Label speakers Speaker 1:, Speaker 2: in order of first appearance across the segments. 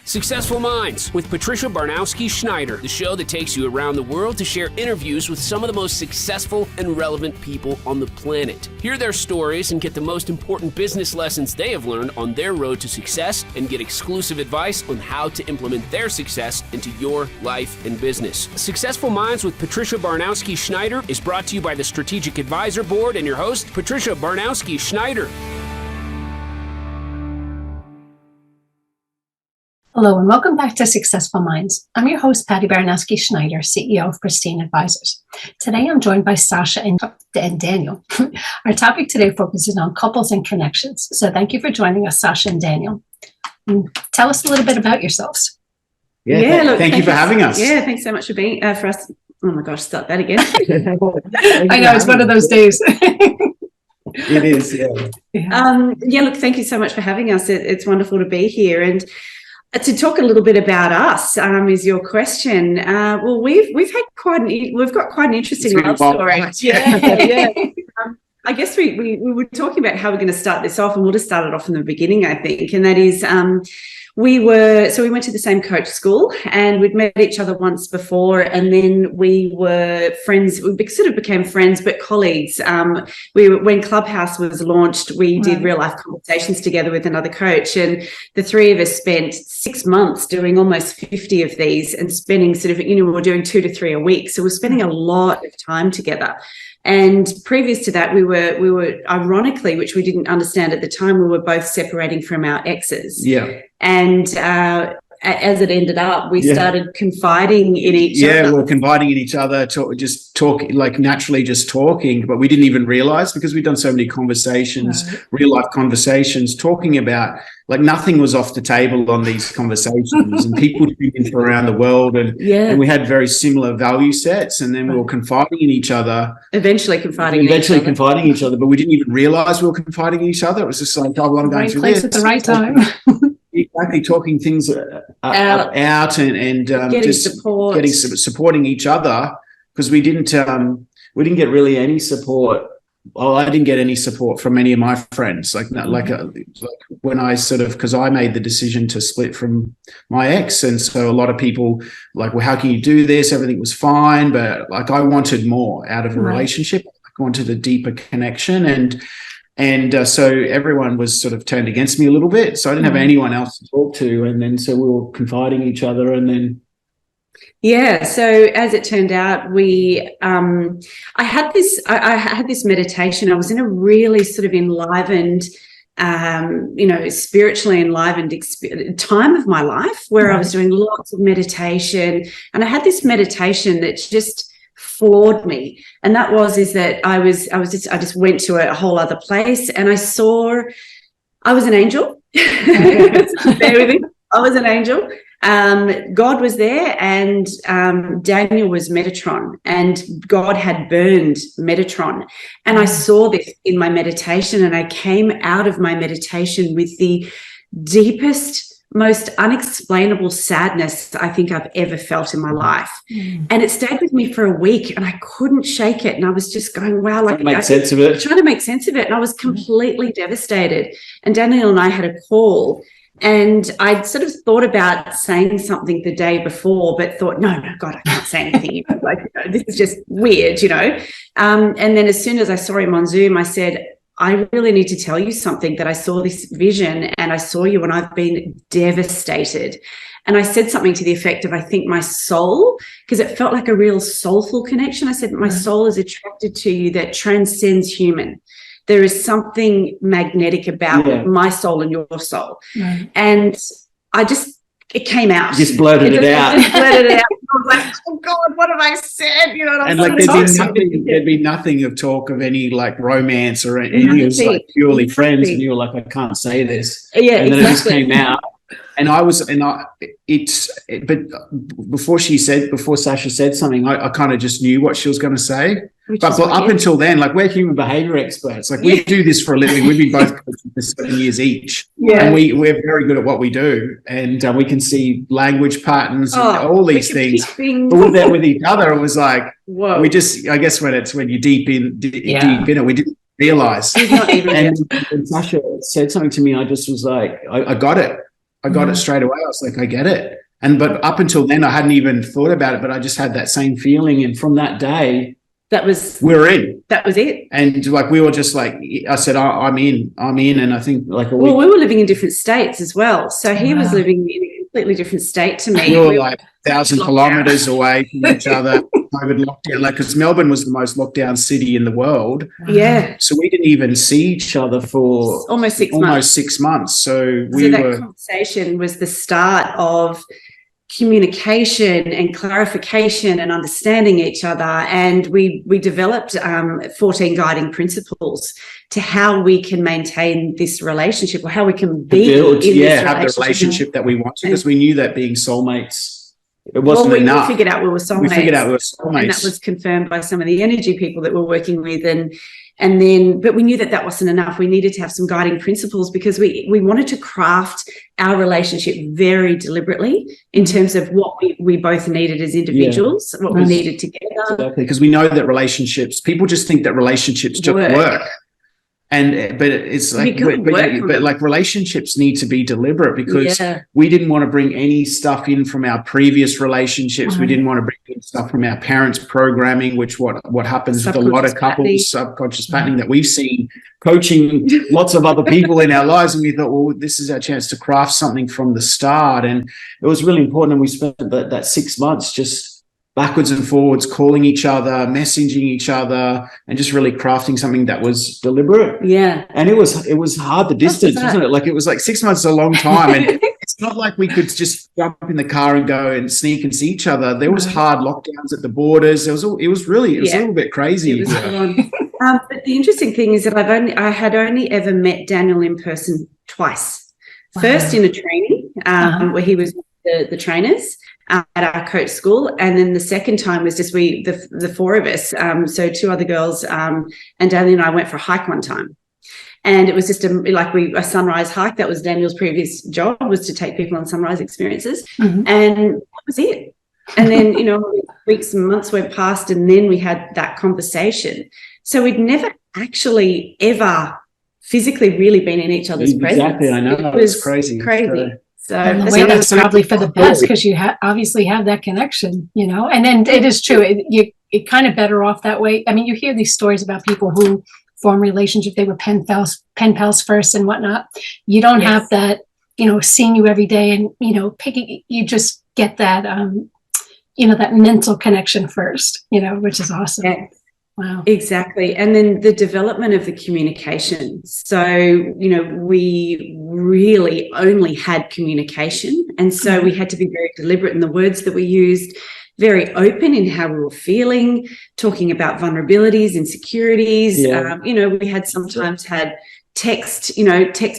Speaker 1: Successful Minds with Patricia Baronowski-Schneider, the show that takes you around the world to share interviews with some of the most successful and relevant people on the planet. Hear their stories and get the most important business lessons they have learned on their road to success, and get exclusive advice on how to implement their success into your life and business. Successful Minds with Patricia Baronowski-Schneider is brought to you by the Strategic Advisor Board and your host, Patricia Baronowski-Schneider.
Speaker 2: Hello and welcome back to Successful Minds. I'm your host, Patty Baronowski-Schneider, CEO of Pristine Advisors. Today I'm joined by Sasha and Daniel. Our topic today focuses on couples and connections. So thank you for joining us, Sasha and Daniel. Tell us a little bit about yourselves.
Speaker 3: Thank you for having us.
Speaker 4: Yeah, thanks so much for being for us. Oh my gosh, start that again.
Speaker 2: I know, it's one of those days.
Speaker 3: It is, yeah.
Speaker 4: Look, thank you so much for having us. It's wonderful to be here. And to talk a little bit about us is your question. Well, we've got quite an interesting love story. Yeah. I guess we were talking about how we're going to start this off, and we'll just start it off from the beginning, I think. And that is, we went to the same coach school, and we'd met each other once before, and then we were friends. We sort of became friends, but colleagues. When Clubhouse was launched, we did real life conversations together with another coach, and the three of us spent 6 months doing almost 50 of these, and spending we were doing 2 to 3 a week. So we're spending a lot of time together. And previous to that, we were ironically, which we didn't understand at the time, we were both separating from our exes.
Speaker 3: Yeah.
Speaker 4: And as it ended up, we started confiding in each other.
Speaker 3: Yeah, we were confiding in each other, naturally just talking, but we didn't even realize, because we'd done so many conversations, real life conversations, talking about, like, nothing was off the table on these conversations, and people tuned in from around the world, and we had very similar value sets, and then we were confiding in each other.
Speaker 4: Eventually confiding in
Speaker 3: each other, but we didn't even realize we were confiding in each other. It was just like, oh, I'm going through this.
Speaker 2: Right place at the right time.
Speaker 3: Exactly, talking things out and
Speaker 4: getting support,
Speaker 3: supporting each other, because we didn't get really any support. Well, I didn't get any support from any of my friends. Like when I because I made the decision to split from my ex, and so a lot of people like, well, how can you do this? Everything was fine, but like I wanted more out of a relationship. I wanted a deeper connection, and so everyone was sort of turned against me a little bit. So I didn't have anyone else to talk to. And then so we were confiding each other, and then.
Speaker 4: Yeah. So as it turned out, I had this meditation. I was in a really sort of enlivened, spiritually enlivened time of my life where I was doing lots of meditation, and I had this meditation that just floored me, and that is that I just went to a whole other place, and I was an angel. Bear with me. I was an angel. God was there, and Daniel was Metatron, and God had burned Metatron, and I saw this in my meditation, and I came out of my meditation with the deepest, most unexplainable sadness I think I've ever felt in my life. And it stayed with me for a week, and I couldn't shake it. And I was just going, wow, like
Speaker 3: trying to make sense of it.
Speaker 4: And I was completely devastated. And Daniel and I had a call, and I'd sort of thought about saying something the day before, but thought, no, God, I can't say anything. This is just weird, And then as soon as I saw him on Zoom, I said, I really need to tell you something, that I saw this vision and I saw you, and I've been devastated. And I said something to the effect of, I think my soul, because it felt like a real soulful connection. I said, my soul is attracted to you that transcends human. There is something magnetic about my soul and your soul. And it came out.
Speaker 3: Just blurted it out.
Speaker 4: I was like, oh God, what have I said?
Speaker 3: And like there'd be nothing of talk of any like romance or anything. It was like purely friends, and you were like, I can't say this.
Speaker 4: Yeah,
Speaker 3: and then it just came out. But before Sasha said something, I kind of just knew what she was going to say. But up until then, like, we're human behavior experts. Like, we do this for a living. We've been both coaching for 7 years each. And we're very good at what we do. And we can see language patterns and all these things. But with that, with each other, it was like, whoa. We just, I guess when you're deep in it, we didn't realize. And Sasha said something to me, I just was like, I got it. I got it straight away. I was like, I get it. But up until then, I hadn't even thought about it, but I just had that same feeling. And from that day, we were in.
Speaker 4: That was it.
Speaker 3: And like, we were just like, I said, I'm in. And I think like
Speaker 4: we were living in different states as well. So he was living in a completely different state to me.
Speaker 3: We were like 1,000 kilometers away from each other. COVID lockdown, like, because Melbourne was the most locked down city in the world.
Speaker 4: Yeah.
Speaker 3: So we didn't even see each other for
Speaker 4: almost 6 months.
Speaker 3: So
Speaker 4: that conversation was the start of communication and clarification and understanding each other. And we developed 14 guiding principles to how we can maintain this relationship, or how we can have
Speaker 3: the relationship that we wanted, because we knew that being soulmates, it wasn't enough.
Speaker 4: We figured out we were soulmates. And that was confirmed by some of the energy people that we're working with. But we knew that wasn't enough. We needed to have some guiding principles, because we wanted to craft our relationship very deliberately in terms of what we both needed as individuals, what we needed together.
Speaker 3: Exactly, because we know that people just think that relationships just work. But it's like, but like, relationships need to be deliberate, because we didn't want to bring any stuff in from our previous relationships. We didn't want to bring in stuff from our parents' programming, which what happens with a lot of couples, subconscious patterning that we've seen coaching lots of other people in our lives. And we thought, well, this is our chance to craft something from the start. And it was really important. And we spent that 6 months just backwards and forwards, calling each other, messaging each other, and just really crafting something that was deliberate.
Speaker 4: Yeah.
Speaker 3: And it was hard, the distance, wasn't it? Like, it was like 6 months is a long time. And it's not like we could just jump in the car and go and sneak and see each other. There was hard lockdowns at the borders. It was a little bit crazy.
Speaker 4: It was but the interesting thing is that I had only ever met Daniel in person twice. First in a training where he was with the trainers at our coach school, and then the second time was just the four of us, so two other girls, and Daniel and I went for a hike one time, and it was just a sunrise hike. That was Daniel's previous job, was to take people on sunrise experiences, and that was it. And then weeks and months went past, and then we had that conversation. So we'd never actually ever physically really been in each other's presence.
Speaker 3: Exactly, I know. It was crazy.
Speaker 2: So that's probably for the best, because you obviously have that connection, and then it is true. You're kind of better off that way. I mean, you hear these stories about people who form relationships. They were pen pals first and whatnot. You don't have that, seeing you every day and, you just get that, that mental connection first, which is awesome. Yeah. Wow.
Speaker 4: Exactly. And then the development of the communication. So, we really only had communication. And so we had to be very deliberate in the words that we used, very open in how we were feeling, talking about vulnerabilities, insecurities.
Speaker 3: Yeah.
Speaker 4: We had sometimes had text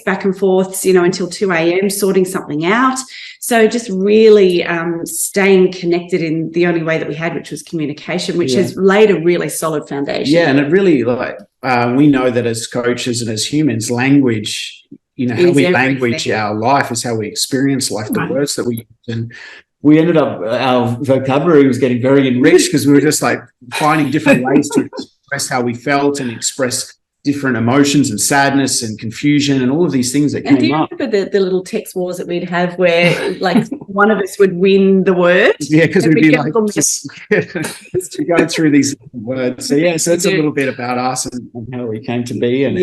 Speaker 4: back and forths, until 2 a.m. sorting something out. So just really staying connected in the only way that we had, which was communication, which has laid a really solid foundation.
Speaker 3: Yeah, and it really, we know that as coaches and as humans, language, how we language our life is how we experience life, the words that we use. And we ended up, our vocabulary was getting very enriched, because we were just like finding different ways to express how we felt and express different emotions and sadness and confusion and all of these things that came up.
Speaker 4: Do you remember the little text wars that we'd have where like one of us would win the word?
Speaker 3: Yeah, because we'd be like just to go through these words. So it's a little bit about us and how we came to be. And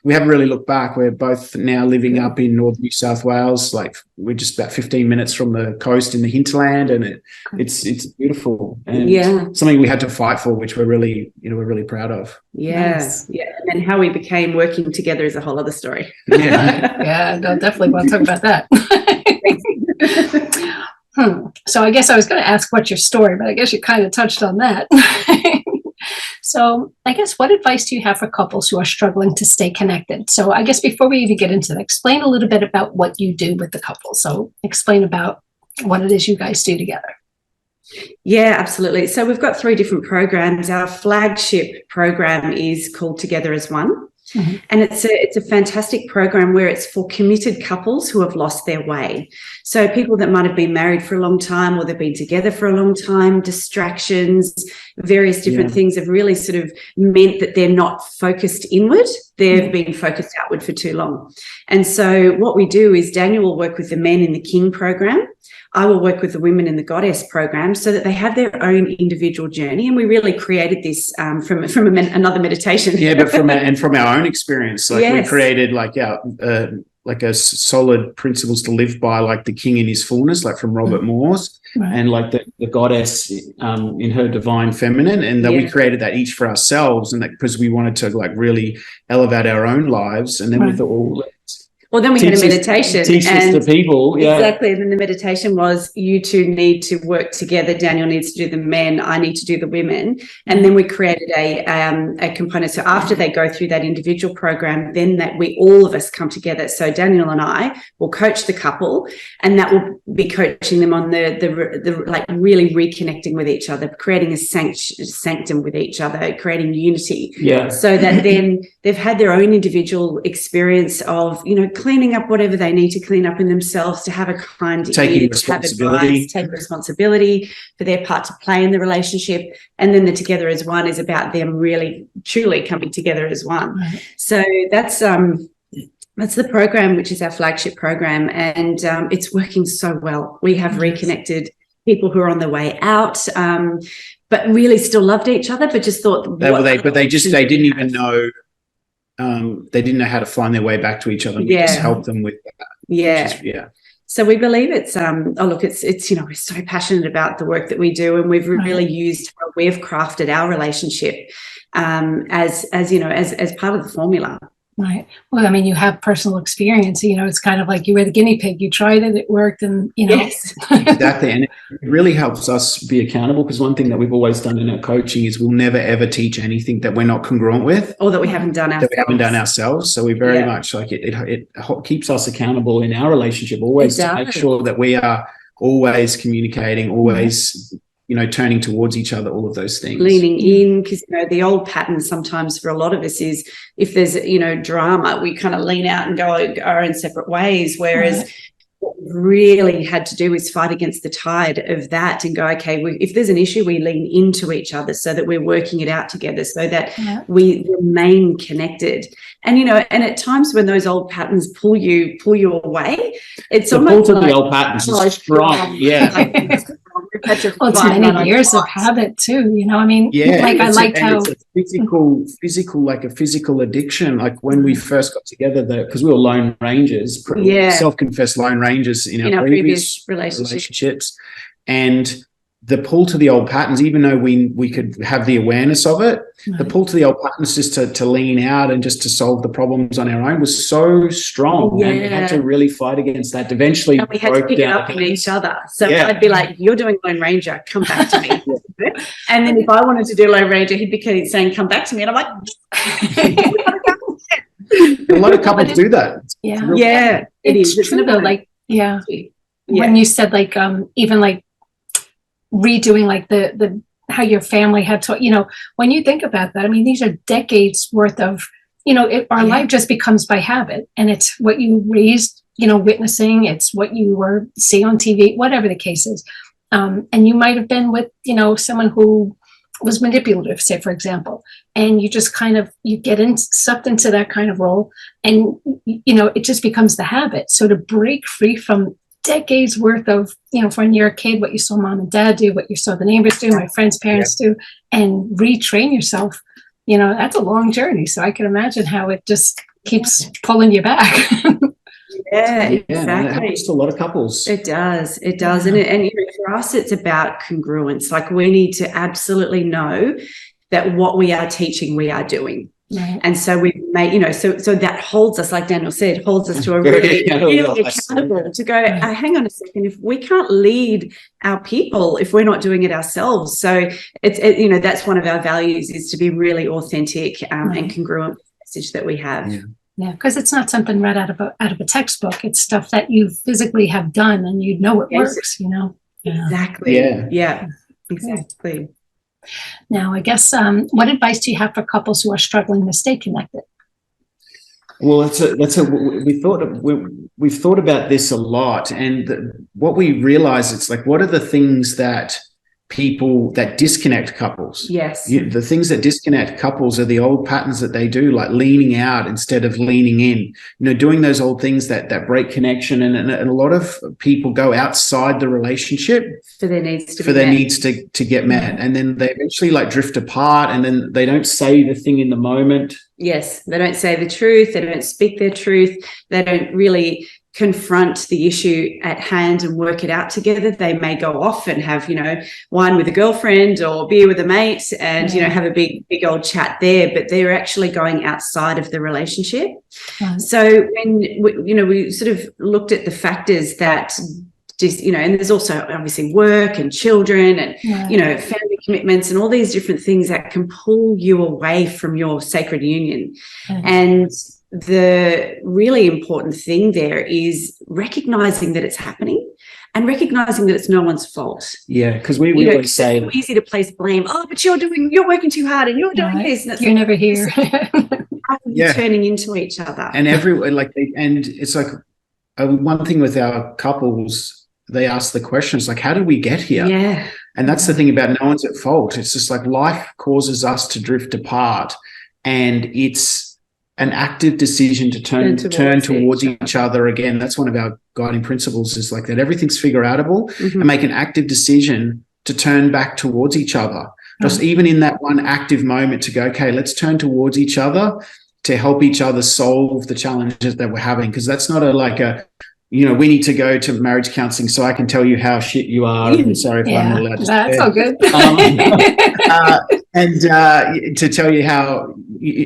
Speaker 3: we haven't really looked back. We're both now living up in North New South Wales. Like, we're just about 15 minutes from the coast in the hinterland, and it's beautiful and something we had to fight for, which we're really proud of.
Speaker 2: Yes.
Speaker 4: Yeah. And then how we became working together is a whole other story.
Speaker 2: Yeah, I definitely want to talk about that. So I guess I was going to ask what's your story, but I guess you kind of touched on that. So I guess, what advice do you have for couples who are struggling to stay connected? So I guess before we even get into that, explain a little bit about what you do with the couple. So explain about what it is you guys do together.
Speaker 4: Yeah, absolutely. So we've got 3 different programs. Our flagship program is called Together as One. Mm-hmm. And it's a fantastic program where it's for committed couples who have lost their way. So people that might have been married for a long time, or they've been together for a long time, distractions, various different things have really sort of meant that they're not focused inward. They've been focused outward for too long. And so what we do is Daniel will work with the men in the King program. I will work with the women in the Goddess program so that they have their own individual journey. And we really created this from another meditation.
Speaker 3: Yeah, but from our own experience, like we created like a solid principles to live by, like the King in his fullness, like from Robert Morse, and like the Goddess in her divine feminine, and that we created that each for ourselves, and that because we wanted to like really elevate our own lives, and then we thought,
Speaker 4: well, then we had a meditation.
Speaker 3: Teach this to people. Yeah.
Speaker 4: Exactly. And then the meditation was, you two need to work together. Daniel needs to do the men. I need to do the women. And then we created a component. So after they go through that individual program, then that all of us come together. So Daniel and I will coach the couple, and that will be coaching them on the like really reconnecting with each other, creating a sanctum with each other, creating unity. Yeah. So that then they've had their own individual experience of, cleaning up whatever they need to clean up in themselves, to have a kind
Speaker 3: taking responsibility,
Speaker 4: take responsibility for their part to play in the relationship. And then the Together as One is about them really truly coming together as one. Right. So that's the program, which is our flagship program, and it's working so well. We have reconnected people who are on the way out, but really still loved each other, but just thought
Speaker 3: they didn't even know. They didn't know how to find their way back to each other. We just helped them with that. So we believe it's we're so passionate about the work that we do, and we've really used how we've crafted our relationship as part of the formula.
Speaker 2: Right. Well, I mean, you have personal experience, it's kind of like you were the guinea pig, you tried it, it worked, and,
Speaker 4: Yes.
Speaker 3: Exactly. And it really helps us be accountable, because one thing that we've always done in our coaching is we'll never, ever teach anything that we're not congruent with.
Speaker 4: Or that we haven't done ourselves.
Speaker 3: So we very much like it keeps us accountable in our relationship, always to make sure that we are always communicating, always turning towards each other, all of those things.
Speaker 4: Leaning in, because, the old pattern sometimes for a lot of us is if there's, drama, we kind of lean out and go our own separate ways. Whereas what we really had to do is fight against the tide of that and go, okay, if there's an issue, we lean into each other so that we're working it out together, so that we remain connected. And, and at times when those old patterns pull you away, it's
Speaker 3: the
Speaker 4: almost
Speaker 3: pull to the old patterns is strong.
Speaker 2: Well, it's many years of habit too, I mean, I like how
Speaker 3: it's a physical addiction. Like when we first got together, because we were lone rangers, self-confessed lone rangers in our previous relationships, and the pull to the old patterns, even though we could have the awareness of it, the pull to the old patterns just to lean out and just to solve the problems on our own was so strong. And we had to really fight against that. Eventually,
Speaker 4: and we had to pick it up in each other. So I'd be like, you're doing Lone Ranger, come back to me. And then if I wanted to do Lone Ranger, he'd be saying, come back to me. And I'm like,
Speaker 3: a lot of couples do that.
Speaker 2: Yeah. It is. It's true though. Like, when you said like, even like, redoing like the how your family had taught, when you think about that, I mean, these are decades worth of, our life just becomes by habit, and it's what you raised, witnessing, it's what you were see on TV, whatever the case is. And you might have been with, someone who was manipulative, say, for example, and you just kind of, you get sucked into that kind of role, and, it just becomes the habit. So to break free from decades worth of, when you're a kid, what you saw mom and dad do, what you saw the neighbors do, my friends' parents do, and retrain yourself, that's a long journey. So I can imagine how it just keeps pulling you back.
Speaker 4: Exactly.
Speaker 3: It happens to a lot of couples.
Speaker 4: It does. And for us, it's about congruence. Like, we need to absolutely know that what we are teaching, we are doing. Right. And so we made, so that holds us, like Daniel said, holds us to a really accountable to go, hang on a second, if we can't lead our people, if we're not doing it ourselves. So it's that's one of our values, is to be really authentic and congruent with the message that we have.
Speaker 2: Yeah, because it's not something read out of a textbook. It's stuff that you physically have done, and it works,
Speaker 4: Exactly. Yeah, exactly.
Speaker 2: Now, I guess, what advice do you have for couples who are struggling to stay connected?
Speaker 3: Well, we've thought about this a lot, and what we realize, it's like, what are the things that people that disconnect couples.
Speaker 4: Yes.
Speaker 3: The things that disconnect couples are the old patterns that they do, like leaning out instead of leaning in, doing those old things that break connection. And a lot of people go outside the relationship
Speaker 4: for their needs
Speaker 3: to get met. And then they eventually like drift apart, and then they don't say the thing in the moment.
Speaker 4: Yes. They don't say the truth. They don't speak their truth. They don't really confront the issue at hand and work it out together. They may go off and have, wine with a girlfriend or beer with a mate and, have a big old chat there, but they're actually going outside of the relationship. Right. So when, we sort of looked at the factors that just, and there's also obviously work and children and, family commitments and all these different things that can pull you away from your sacred union. And the really important thing there is recognizing that it's happening and recognizing that it's no one's fault.
Speaker 3: Yeah, because we always say
Speaker 4: it's so easy to place blame. Oh, but you're working too hard and you're doing this. And
Speaker 2: you're never here.
Speaker 4: Turning into each other.
Speaker 3: And and it's like one thing with our couples, they ask the questions like, how did we get here?
Speaker 4: Yeah.
Speaker 3: And that's the thing about no one's at fault. It's just like life causes us to drift apart, and it's an active decision to turn towards each other again. That's one of our guiding principles, is like that everything's figure outable, and make an active decision to turn back towards each other. Just even in that one active moment to go, okay, let's turn towards each other to help each other solve the challenges that we're having. Because that's not we need to go to marriage counseling so I can tell you how shit you are. I'm sorry if I'm not allowed to say
Speaker 2: that's all good.
Speaker 3: And to tell you how,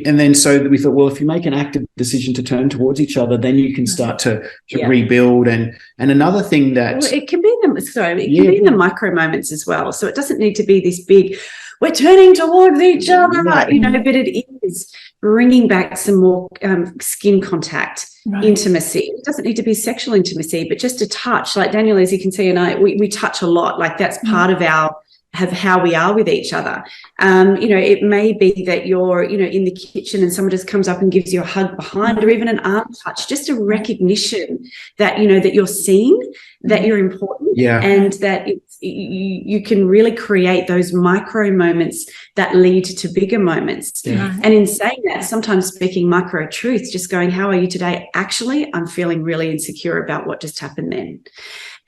Speaker 3: and then so we thought, well, if you make an active decision to turn towards each other, then you can start to rebuild. And another thing that
Speaker 4: it can be in the micro moments as well. So it doesn't need to be this big, we're turning towards each other, but it is bringing back some more skin contact. Right. Intimacy. It doesn't need to be sexual intimacy, but just a touch. Like Daniel, as you can see, and we touch a lot. Like that's part of how we are with each other. It may be that you're, in the kitchen and someone just comes up and gives you a hug behind, or even an arm touch, just a recognition that, that you're seen, that you're important, and that you can really create those micro moments that lead to bigger moments. Yeah. And in saying that, sometimes speaking micro truths, just going, how are you today? Actually, I'm feeling really insecure about what just happened then.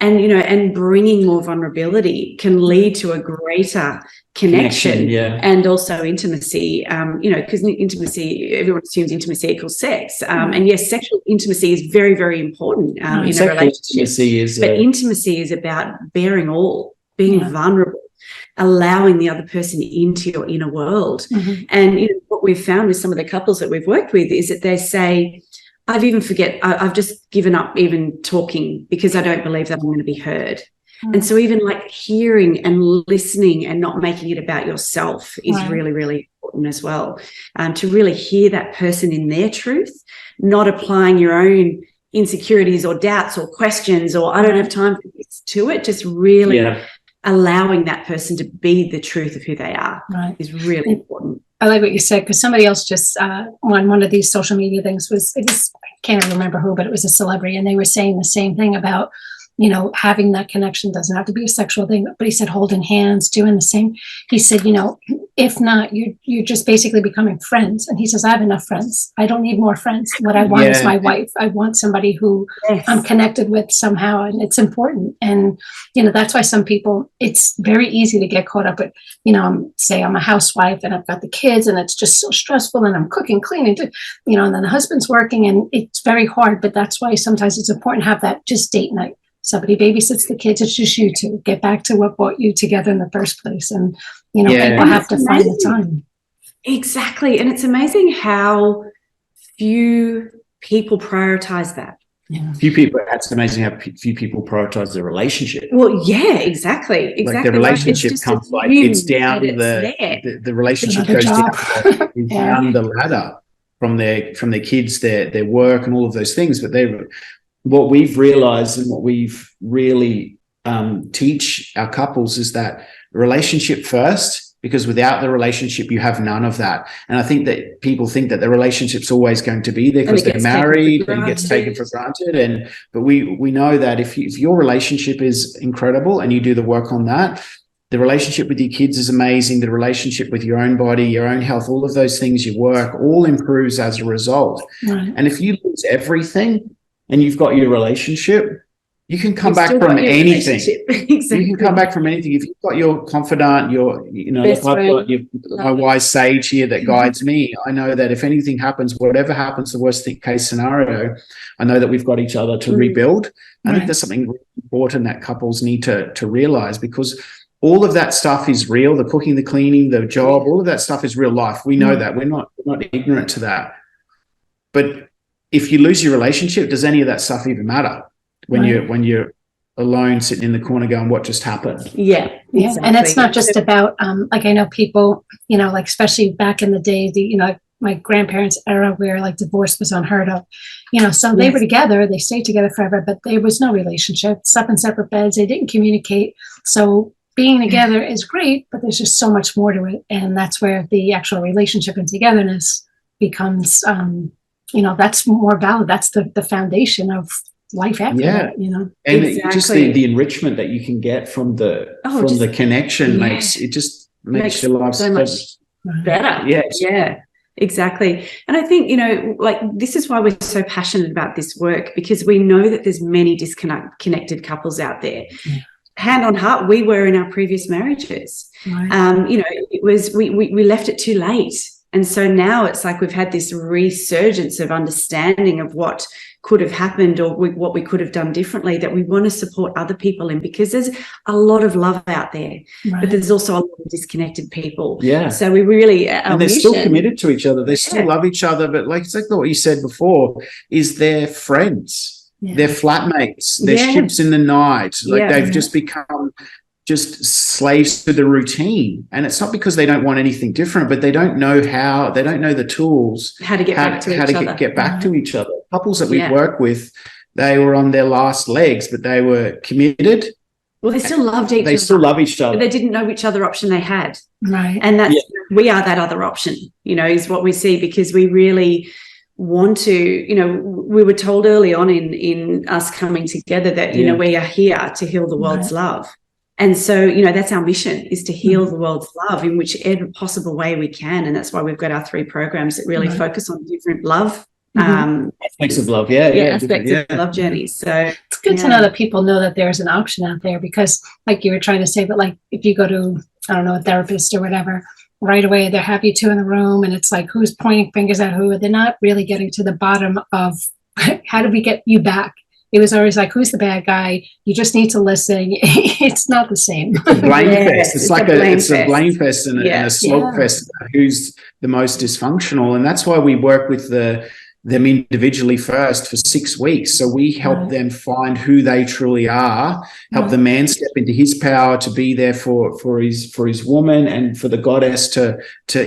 Speaker 4: And, and bringing more vulnerability can lead to a greater connection and also intimacy, because intimacy, everyone assumes intimacy equals sex. And yes, sexual intimacy is very, very important in a relationship. But intimacy is about bearing all, being vulnerable, allowing the other person into your inner world. And what we've found with some of the couples that we've worked with is that they say, I've just given up even talking because I don't believe that I'm going to be heard. And so even like hearing and listening and not making it about yourself is really, really important as well. To really hear that person in their truth, not applying your own insecurities or doubts or questions or I don't have time for this to it, just really allowing that person to be the truth of who they are is really important.
Speaker 2: I like what you said, because somebody else just on one of these social media things I can't remember who, but it was a celebrity, and they were saying the same thing about, having that connection doesn't have to be a sexual thing, but he said holding hands, doing the same. He said, if not, you're just basically becoming friends. And he says, I have enough friends. I don't need more friends. What I want is my wife. I want somebody who I'm connected with somehow, and it's important. And, that's why some people, it's very easy to get caught up with, say I'm a housewife and I've got the kids and it's just so stressful and I'm cooking, cleaning, and then the husband's working and it's very hard. But that's why sometimes it's important to have that just date night. Somebody babysits the kids. It's just you two. Get back to what brought you together in the first place. And, people have to find the time.
Speaker 4: Exactly. And it's amazing how few people prioritize that.
Speaker 3: Yeah. Few people, that's amazing how few people prioritize their relationship.
Speaker 4: Well, yeah, exactly.
Speaker 3: Like the relationship comes like it's down the relationship goes down the ladder from their kids, their work and all of those things. But what we've realized and what we've really teach our couples is that relationship first, because without the relationship, you have none of that. And I think that people think that the relationship's always going to be there because they're married and it gets taken for granted. But we know that if your relationship is incredible and you do the work on that, the relationship with your kids is amazing. The relationship with your own body, your own health, all of those things, your work, all improves as a result.
Speaker 2: Right.
Speaker 3: And if you lose everything and you've got your relationship, you can come back from anything.
Speaker 4: Exactly.
Speaker 3: You can come back from anything. If you've got your confidant,
Speaker 4: Best
Speaker 3: I've
Speaker 4: friend.
Speaker 3: got my wise sage here that guides me. I know that if anything happens, whatever happens, the worst case scenario, I know that we've got each other to rebuild. I think that's something really important that couples need to realize, because all of that stuff is real. The cooking, the cleaning, the job, all of that stuff is real life. We know that. We're not ignorant to that. But if you lose your relationship, does any of that stuff even matter? When you're alone sitting in the corner going, what just happened?
Speaker 4: Yeah. Exactly.
Speaker 2: And it's not just about like, I know people, like especially back in the day, my grandparents' era where like divorce was unheard of, so they were together, they stayed together forever, but there was no relationship, slept in separate beds, they didn't communicate. So being together is great, but there's just so much more to it. And that's where the actual relationship and togetherness becomes, that's more valid. That's the foundation of life after that,
Speaker 3: And
Speaker 4: exactly.
Speaker 3: just the enrichment that you can get from the connection makes your life
Speaker 4: so much better. Yeah, exactly. And I think, like this is why we're so passionate about this work, because we know that there's many disconnected couples out there. Hand on heart, we were in our previous marriages. It was we left it too late. And so now it's like we've had this resurgence of understanding of what could have happened or what we could have done differently, that we want to support other people in, because there's a lot of love out there, but there's also a lot of disconnected people. So we really
Speaker 3: and they're still committed to each other. They still love each other, but like exactly what you said before, is they're friends, they're flatmates, they're ships in the night. Like they've just become just slaves to the routine. And it's not because they don't want anything different, but they don't know how, they don't know the tools,
Speaker 4: how to get back to each other.
Speaker 3: Couples that we've worked with, they were on their last legs, but they were committed.
Speaker 4: Well, they still loved each other.
Speaker 3: They still love each other.
Speaker 4: But they didn't know which other option they had.
Speaker 2: Right.
Speaker 4: And that's, we are that other option, is what we see, because we really want to, we were told early on in us coming together that, we are here to heal the world's love. And so, that's our mission, is to heal the world's love in whichever possible way we can. And that's why we've got our 3 programs that really focus on different love
Speaker 3: aspects of love.
Speaker 4: Aspects of love journeys. So
Speaker 2: it's good to know that people know that there's an option out there, because like you were trying to say, but like if you go to, I don't know, a therapist or whatever, right away they have you 2 in the room and it's like, who's pointing fingers at who? They're not really getting to the bottom of how do we get you back? It was always like, who's the bad guy? You just need to listen. It's not the same.
Speaker 3: Blame fest. It's like a blame fest and a slope fest. Who's the most dysfunctional? And that's why we work with them individually first for 6 weeks. So we help them find who they truly are, help the man step into his power to be there for his woman, and for the goddess to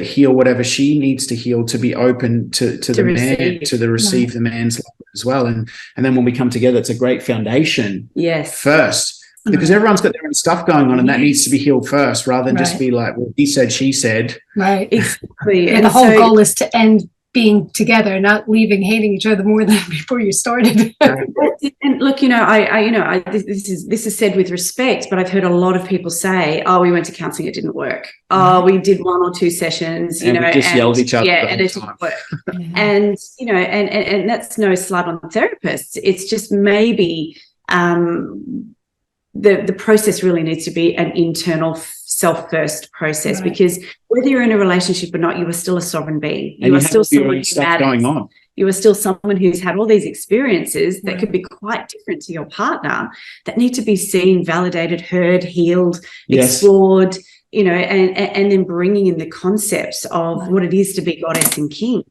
Speaker 3: heal whatever she needs to heal, to be open to the man, to receive the man's love as well. And then when we come together, it's a great foundation first, because everyone's got their own stuff going on, and that needs to be healed first, rather than just be like, well, he said, she said.
Speaker 2: Right. Exactly. And the whole goal is to end being together, not leaving, hating each other more than before you started.
Speaker 4: And look, this is said with respect, but I've heard a lot of people say, "Oh, we went to counselling, it didn't work. Oh, we did 1 or 2 sessions,
Speaker 3: we just yelled at each other,
Speaker 4: and it didn't work." And and that's no slight on therapists. It's just maybe the process really needs to be an internal self-first process, because whether you're in a relationship or not, you are still a sovereign being. You are still someone who matters. Going on. You are still someone who's had all these experiences that could be quite different to your partner, that need to be seen, validated, heard, healed, explored, and then bringing in the concepts of what it is to be goddess and king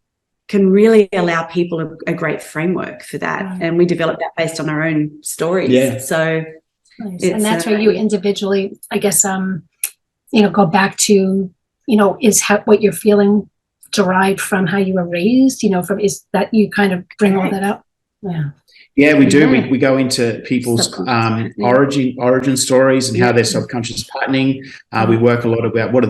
Speaker 4: can really allow people a great framework for that. And we develop that based on our own stories. So
Speaker 2: and that's where you individually, I guess, go back to, is what you're feeling derived from how you were raised, is that you kind of bring all that up?
Speaker 3: Yeah, we do. We go into people's origin stories and how their subconscious patterning. We work a lot about what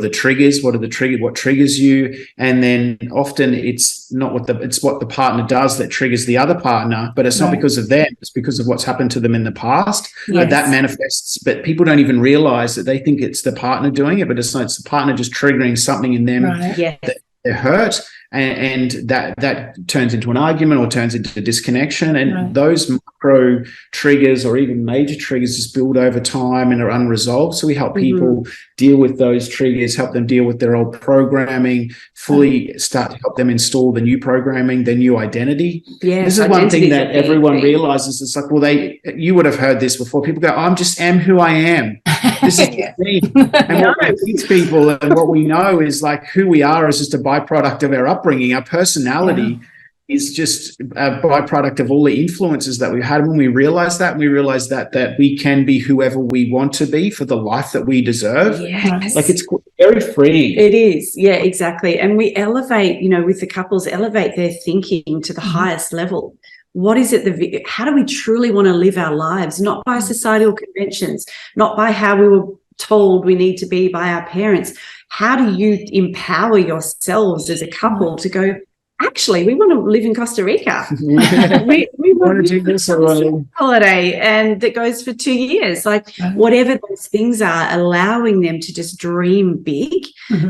Speaker 3: triggers you, and then often it's not what the partner does that triggers the other partner, but it's not because of them. It's because of what's happened to them in the past. But that manifests. But people don't even realize that they think it's the partner doing it, but it's not. It's the partner just triggering something in them that they're hurt. And that turns into an argument or turns into disconnection. And those micro triggers or even major triggers just build over time and are unresolved. So we help people deal with those triggers, help them deal with their old programming, fully start to help them install the new programming, their new identity. Yeah, this is one thing that everyone realizes. It's like, well, you would have heard this before. People go, I just am who I am. This is me. And what we teach people and what we know is like who we are is just a byproduct of our upbringing. Our personality is just a byproduct of all the influences that we've had. When we realize that, that we can be whoever we want to be for the life that we deserve. Yes. Like it's very freeing.
Speaker 4: It is. Yeah, exactly. And we elevate, with the couples, elevate their thinking to the highest level. What is it? How do we truly want to live our lives? Not by societal conventions, not by how we were told we need to be by our parents. How do you empower yourselves as a couple to go, actually, we want to live in Costa Rica. we want to do this holiday, and that goes for 2 years. Like whatever those things are, allowing them to just dream big,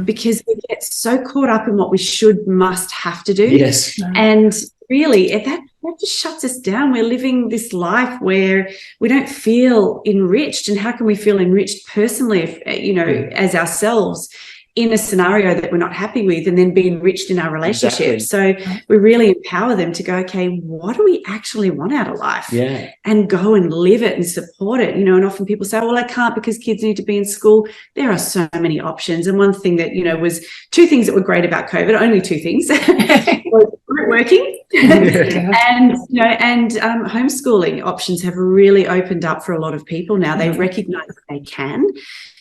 Speaker 4: because we get so caught up in what we must have to do.
Speaker 3: Yes.
Speaker 4: And really, that just shuts us down. We're living this life where we don't feel enriched. And how can we feel enriched personally, as ourselves, in a scenario that we're not happy with, and then be enriched in our relationship? So we really empower them to go, okay, what do we actually want out of life? Yeah. And go and live it and support it. And often people say, well, I can't because kids need to be in school. There are so many options. And one thing that, was 2 things that were great about COVID, only 2 things, was working and homeschooling options have really opened up for a lot of people now. They recognize that they can.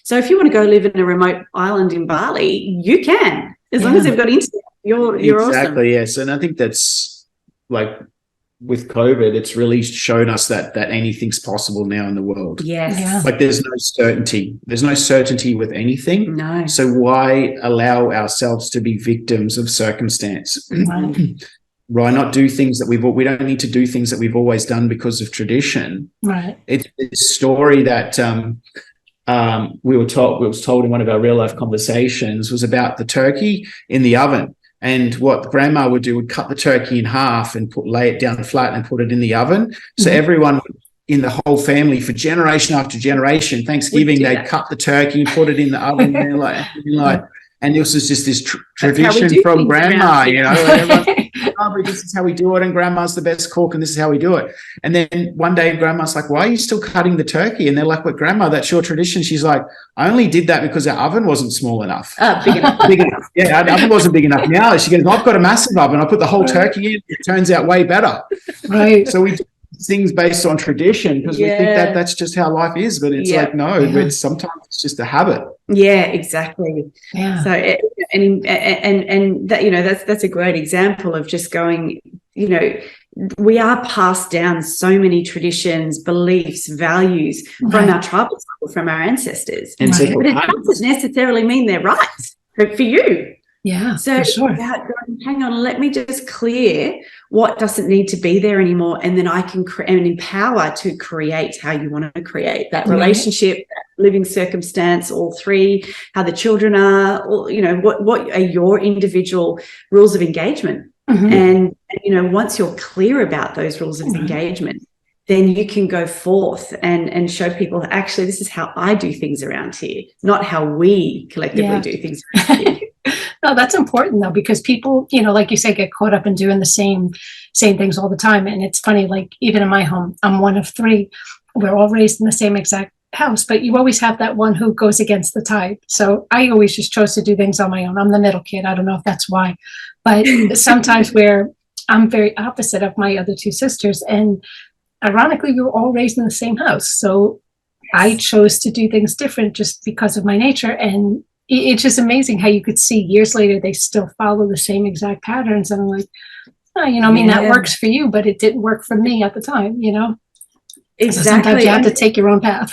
Speaker 4: So if you want to go live in a remote island in Bali, you can, as long as they've got internet. You're awesome.
Speaker 3: Exactly, yes. And I think that's like with COVID, it's really shown us that anything's possible now in the world.
Speaker 4: Yes. Yeah.
Speaker 3: Like there's no certainty. There's no certainty with anything.
Speaker 4: No.
Speaker 3: So why allow ourselves to be victims of circumstance? Why not do things that we don't need to do things that we've always done because of tradition.
Speaker 2: Right.
Speaker 3: It's a story that we was told in one of our real life conversations was about the turkey in the oven. And what grandma would do would cut the turkey in half and lay it down flat and put it in the oven. So everyone in the whole family for generation after generation, Thanksgiving, they'd cut the turkey, put it in the oven, and and this is just this tradition from grandma, this is how we do it, and grandma's the best cook, and this is how we do it. And then one day grandma's like, why are you still cutting the turkey? And they're like, well, grandma, that's your tradition. She's like, I only did that because our oven wasn't small enough.
Speaker 4: Big enough.
Speaker 3: Big enough. Yeah, our oven wasn't big enough. Now she goes, I've got a massive oven. I put the whole turkey in. It turns out way better.
Speaker 2: Right.
Speaker 3: So we do things based on tradition because we think that that's just how life is, but it's like, no, it's sometimes it's just a habit.
Speaker 4: Yeah, exactly.
Speaker 2: Yeah.
Speaker 4: So and that that's a great example of just going, we are passed down so many traditions, beliefs, values from our tribal cycle, from our ancestors.
Speaker 3: And
Speaker 4: but it doesn't necessarily mean they're right for you.
Speaker 2: Yeah,
Speaker 4: so
Speaker 2: for sure.
Speaker 4: Hang on, let me just clear what doesn't need to be there anymore, and then I can and empower to create how you want to create that relationship, that living circumstance, all 3, how the children are, or, what are your individual rules of engagement. And once you're clear about those rules of engagement, then you can go forth and show people, actually, this is how I do things around here, not how we collectively do things around here.
Speaker 2: No, that's important though, because people, like you say, get caught up in doing the same things all the time. And it's funny, like even in my home, I'm one of 3. We're all raised in the same exact house, but you always have that one who goes against the tide. So I always just chose to do things on my own. I'm the middle kid. I don't know if that's why, but sometimes where I'm very opposite of my other 2 sisters. And ironically, we were all raised in the same house. So I chose to do things different just because of my nature. And it's just amazing how you could see years later, they still follow the same exact patterns. And I'm like, oh, you know, I mean, that works for you, but it didn't work for me at the time, you know?
Speaker 4: Exactly.
Speaker 2: So sometimes you have to take your own path.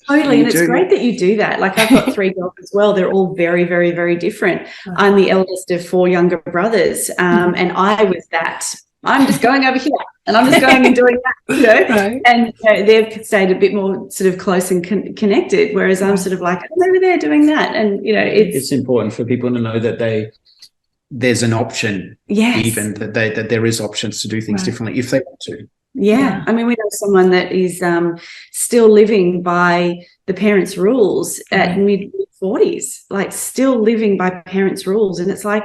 Speaker 4: Totally. And it's great that you do that. Like, I've got 3 girls as well. They're all very, very, very different.
Speaker 2: Right.
Speaker 4: I'm the eldest of 4 younger brothers. And I was that. I'm just going over here and I'm just going and doing that, you know. Right. And they've stayed a bit more sort of close and connected, whereas I'm sort of like, I'm over there doing that. And, you know, it's
Speaker 3: important for people to know that there's an option, even that there is options to do things differently if they want to.
Speaker 4: Yeah. I mean, we know someone that is still living by the parents' rules at mid-40s, like still living by parents' rules. And it's like,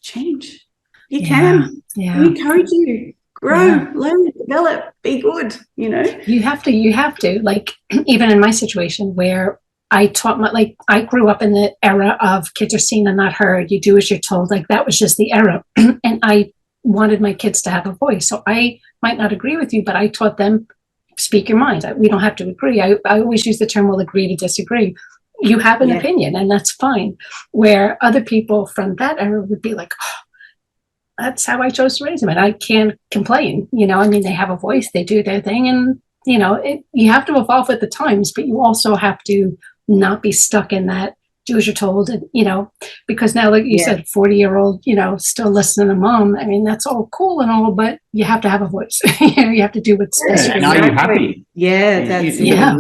Speaker 4: change. You can. Yeah. We encourage you. Grow, learn, develop, be good, you know. You have
Speaker 2: to. Like, even in my situation where I grew up in the era of kids are seen and not heard. You do as you're told. Like, that was just the era. And I wanted my kids to have a voice. So I might not agree with you, but I taught them, speak your mind. We don't have to agree. I always use the term, we'll agree to disagree. You have an opinion, and that's fine. Where other people from that era would be like, oh, that's how I chose to raise them. And I can't complain. You know, I mean, they have a voice, they do their thing. And, you know, you have to evolve with the times, but you also have to not be stuck in that do as you're told. And, you know, because now, like you said, 40-year-old, you know, still listening to mom. I mean, that's all cool and all, but you have to have a voice. You know, you have to do what's best for you.
Speaker 3: And are you happy?
Speaker 4: Yeah, that's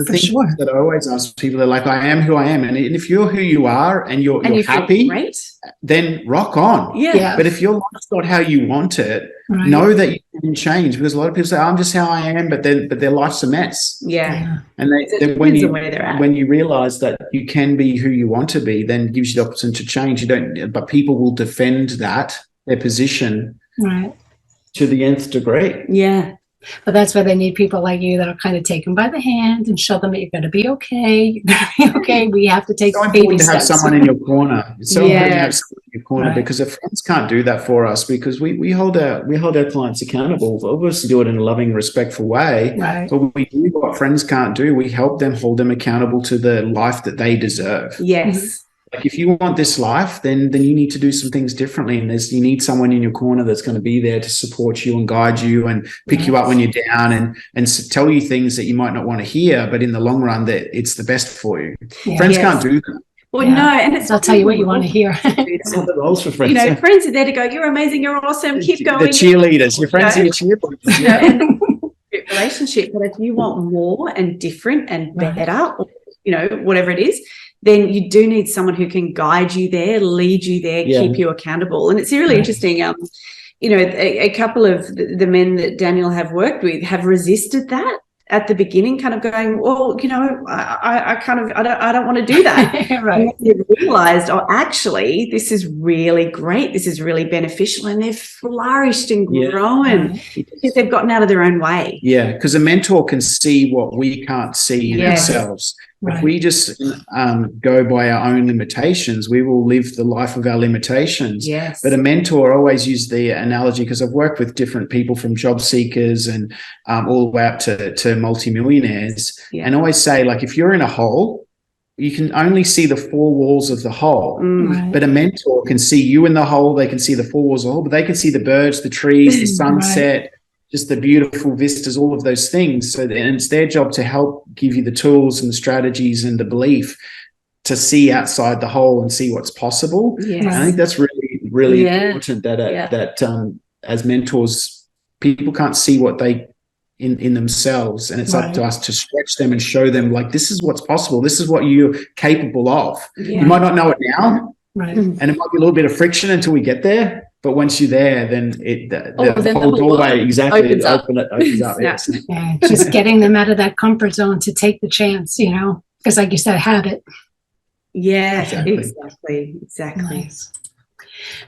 Speaker 3: for sure. That I always ask people, they're like, I am who I am. And if you're who you are and you're happy, then rock on.
Speaker 4: Yeah.
Speaker 3: But if your life's not how you want it, know that you can change, because a lot of people say, I'm just how I am, but their life's a mess.
Speaker 4: Yeah.
Speaker 3: And when you realize that you can be who you want to be, then it gives you the option to change. But people will defend their position to the nth degree.
Speaker 4: Yeah.
Speaker 2: But that's why they need people like you that are kind of take them by the hand and show them that you're going to be okay. You're going to be okay. We have to take baby steps.
Speaker 3: To have someone in your corner. It's so important to have someone in your corner, because if friends can't do that for us, because we hold our clients accountable. We obviously do it in a loving, respectful way.
Speaker 2: Right.
Speaker 3: But we do what friends can't do. We help them, hold them accountable to the life that they deserve.
Speaker 4: Yes.
Speaker 2: Mm-hmm.
Speaker 3: Like, if you want this life, then you need to do some things differently. And you need someone in your corner that's going to be there to support you and guide you and pick you up when you're down and tell you things that you might not want to hear, but in the long run, that it's the best for you. Yeah. Friends can't do that.
Speaker 4: Well, no, and
Speaker 2: I'll tell you what you want to hear.
Speaker 3: That's not the roles for friends.
Speaker 4: You know, friends are there to go, you're amazing, you're awesome, keep going.
Speaker 3: The cheerleaders. Your friends are your cheerleaders.
Speaker 4: And relationship, but if you want more and different and better, or, you know, whatever it is, then you do need someone who can guide you there, lead you there, keep you accountable. And it's really interesting. You know, a couple of the men that Daniel have worked with have resisted that at the beginning, kind of going, well, you know, I don't want to do that. And they've realized, oh, actually, this is really great. This is really beneficial. And they've flourished and grown because they've gotten out of their own way.
Speaker 3: Yeah, because a mentor can see what we can't see in ourselves. If we just go by our own limitations, we will live the life of our limitations.
Speaker 4: Yes.
Speaker 3: But a mentor, always use the analogy, because I've worked with different people from job seekers and all the way up to multimillionaires, and always say, like, if you're in a hole, you can only see the 4 walls of the hole. But a mentor can see you in the hole. They can see the 4 walls of the hole, but they can see the birds, the trees, the sunset, just the beautiful vistas, all of those things. So, and it's their job to help give you the tools and the strategies and the belief to see outside the hole and see what's possible.
Speaker 4: Yes.
Speaker 3: I think that's really, really important that as mentors, people can't see what they in themselves, and it's up to us to stretch them and show them, like, this is what's possible. This is what you're capable of. Yeah. You might not know it now, and it might be a little bit of friction until we get there. But once you're there, then the whole doorway opens up.
Speaker 2: Yeah, just getting them out of that comfort zone to take the chance, you know, because, like you said, habit.
Speaker 4: Yeah, exactly.
Speaker 2: Nice.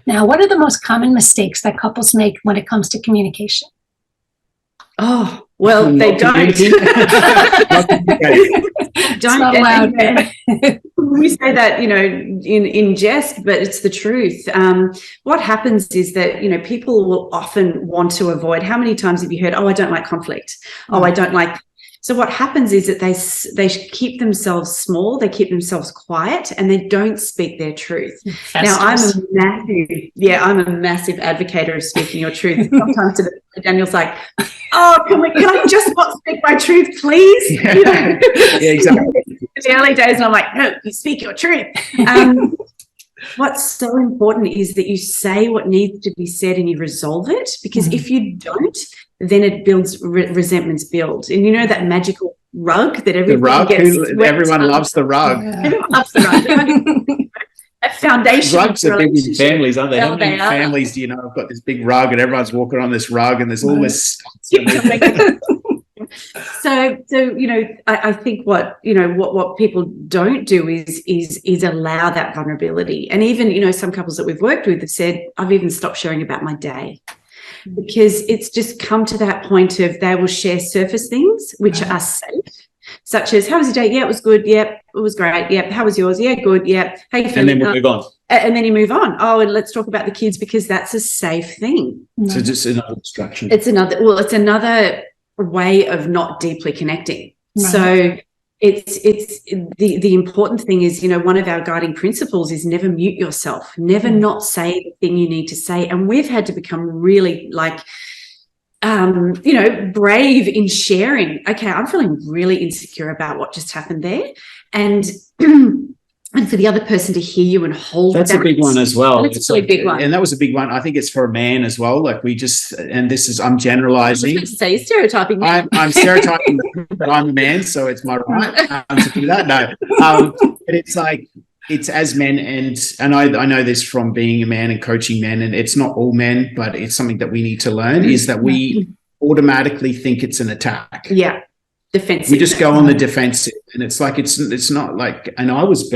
Speaker 2: Now, what are the most common mistakes that couples make when it comes to communication?
Speaker 4: Oh, well, they don't. Don't allowed. We say that, you know, in jest, but it's the truth. What happens is that, you know, people will often want to avoid. How many times have you heard, oh, I don't like conflict. Oh, I don't like. So what happens is that they keep themselves small, they keep themselves quiet, and they don't speak their truth. Now, I'm a massive advocate of speaking your truth. Sometimes Daniel's like, oh, can I just not speak my truth, please?
Speaker 3: Yeah,
Speaker 4: you know?
Speaker 3: yeah, exactly.
Speaker 4: In the early days, and I'm like, no, you speak your truth. What's so important is that you say what needs to be said and you resolve it, because if you don't, then it builds resentments build. And you know that magical rug that everyone
Speaker 3: loves the rug.
Speaker 4: Yeah. Everyone loves the rug. A foundation.
Speaker 3: Rugs are big in families, aren't they? How many
Speaker 4: are.
Speaker 3: families do you know have got this big rug and everyone's walking on this rug and there's all this
Speaker 4: So you know, I think what people don't do is allow that vulnerability. And even, you know, some couples that we've worked with have said, I've even stopped sharing about my day, because it's just come to that point of they will share surface things which are safe, such as, how was your day? Yeah, it was good. Yep, it was great. Yep. How was yours? Yeah, good. Yep. How you feeling?
Speaker 3: And then we'll move on.
Speaker 4: And then you move on. Oh, and let's talk about the kids, because that's a safe thing.
Speaker 3: So just another distraction.
Speaker 4: It's another way of not deeply connecting. Right. So it's the important thing is, you know, one of our guiding principles is never mute yourself, never not say the thing you need to say. And we've had to become really you know, brave in sharing. Okay, I'm feeling really insecure about what just happened there. And and for the other person to hear you and hold
Speaker 3: that's
Speaker 4: that.
Speaker 3: a big one as well.
Speaker 4: It's a really big one.
Speaker 3: And that was a big one. I think it's for a man as well. Like I'm generalizing.
Speaker 4: Say stereotyping.
Speaker 3: I'm stereotyping, but I'm a man, so it's my right to do that. No. But it's as men, and I know this from being a man and coaching men, and it's not all men, but it's something that we need to learn, is that we automatically think it's an attack.
Speaker 4: Yeah. Defensive.
Speaker 3: We just go on the defensive, and it's like it's not like. And I used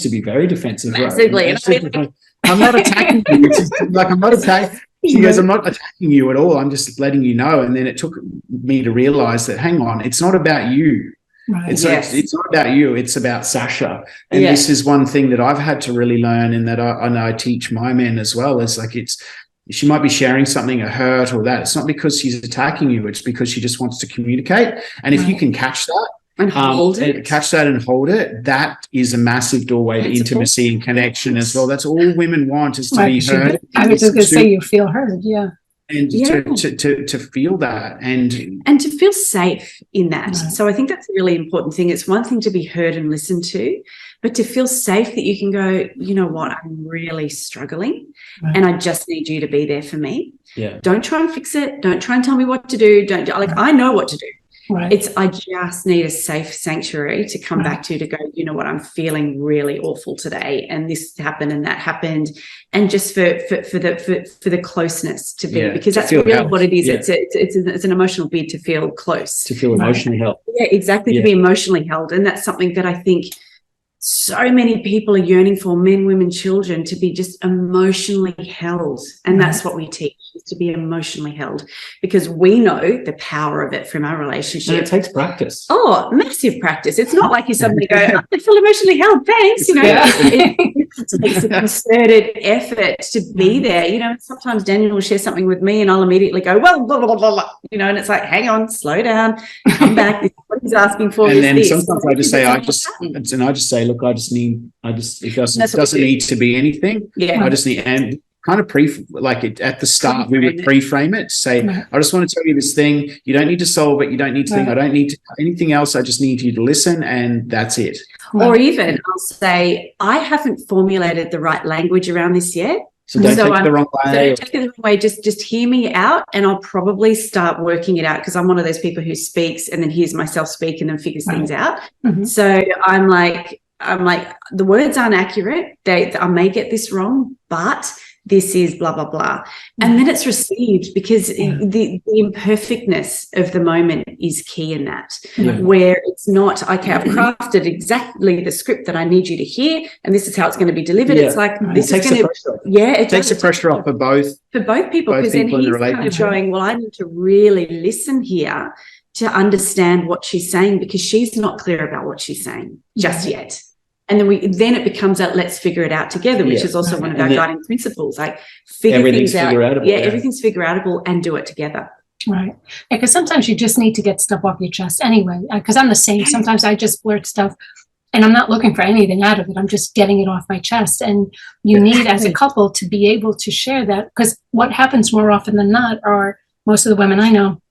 Speaker 3: to be very defensive.
Speaker 4: Massively.
Speaker 3: Right? I'm not attacking you. It's just like, I'm not attacking. She goes, I'm not attacking you at all. I'm just letting you know. And then it took me to realize that, hang on, it's not about you. Right. It's not about you. It's about Sasha. And this is one thing that I've had to really learn, and that I teach my men as well. Is like, she might be sharing something, a hurt or that. It's not because she's attacking you. It's because she just wants to communicate. And if you can catch that
Speaker 4: and hold it,
Speaker 3: that is a massive doorway to intimacy and connection as well. That's all women want, is to be heard.
Speaker 2: I was just going to say, you feel heard. Yeah.
Speaker 3: And to feel that and
Speaker 4: to feel safe in that. Right. So I think that's a really important thing. It's one thing to be heard and listened to, but to feel safe that you can go, you know what, I'm really struggling, and I just need you to be there for me.
Speaker 3: Yeah.
Speaker 4: Don't try and fix it. Don't try and tell me what to do. I know what to do.
Speaker 2: Right.
Speaker 4: I just need a safe sanctuary to come back to go, you know what, I'm feeling really awful today, and this happened and that happened, and just for the closeness to be, because that's really held. What it is. Yeah. It's an emotional bid to feel close,
Speaker 3: to feel emotionally held.
Speaker 4: Yeah, exactly. To be emotionally held, and that's something that I think so many people are yearning for, men, women, children, to be just emotionally held. And that's what we teach, is to be emotionally held, because we know the power of it from our relationship.
Speaker 3: And it takes practice.
Speaker 4: Oh, massive practice. It's not like you suddenly go, I feel emotionally held, thanks. You know, it takes a concerted effort to be there. You know, sometimes Daniel will share something with me and I'll immediately go, well, blah, blah, blah, blah. You know, and it's like, hang on, slow down, come back. This is what he's asking for.
Speaker 3: And then sometimes I just say, look, it doesn't need to be anything.
Speaker 4: Yeah.
Speaker 3: I just need, and kind of at the start, we would pre-frame it, say, I just want to tell you this thing. You don't need to solve it. You don't need to think. I don't need anything else. I just need you to listen, and that's it.
Speaker 4: Or even I'll say, I haven't formulated the right language around this yet.
Speaker 3: So don't take it the wrong way.
Speaker 4: Don't take it the wrong way. Just hear me out, and I'll probably start working it out, because I'm one of those people who speaks and then hears myself speak and then figures things out. Mm-hmm. So I'm like, the words aren't accurate. I may get this wrong, but this is blah, blah, blah. And then it's received, because the imperfectness of the moment is key in that, where it's not, okay, I've crafted exactly the script that I need you to hear, and this is how it's going to be delivered. It's like, this is going to, it
Speaker 3: takes the pressure off for both
Speaker 4: people, because then he's kind of going, well, I need to really listen here to understand what she's saying, because she's not clear about what she's saying just yet. And then it becomes a let's figure it out together, which is also one of our guiding principles. Like, figure things out.
Speaker 3: Everything's figure outable,
Speaker 4: and do it together.
Speaker 2: Right. Because sometimes you just need to get stuff off your chest anyway. Because I'm the same. Sometimes I just blurt stuff and I'm not looking for anything out of it. I'm just getting it off my chest. And you need, as a couple, to be able to share that. Because what happens more often than not are most of the women I know,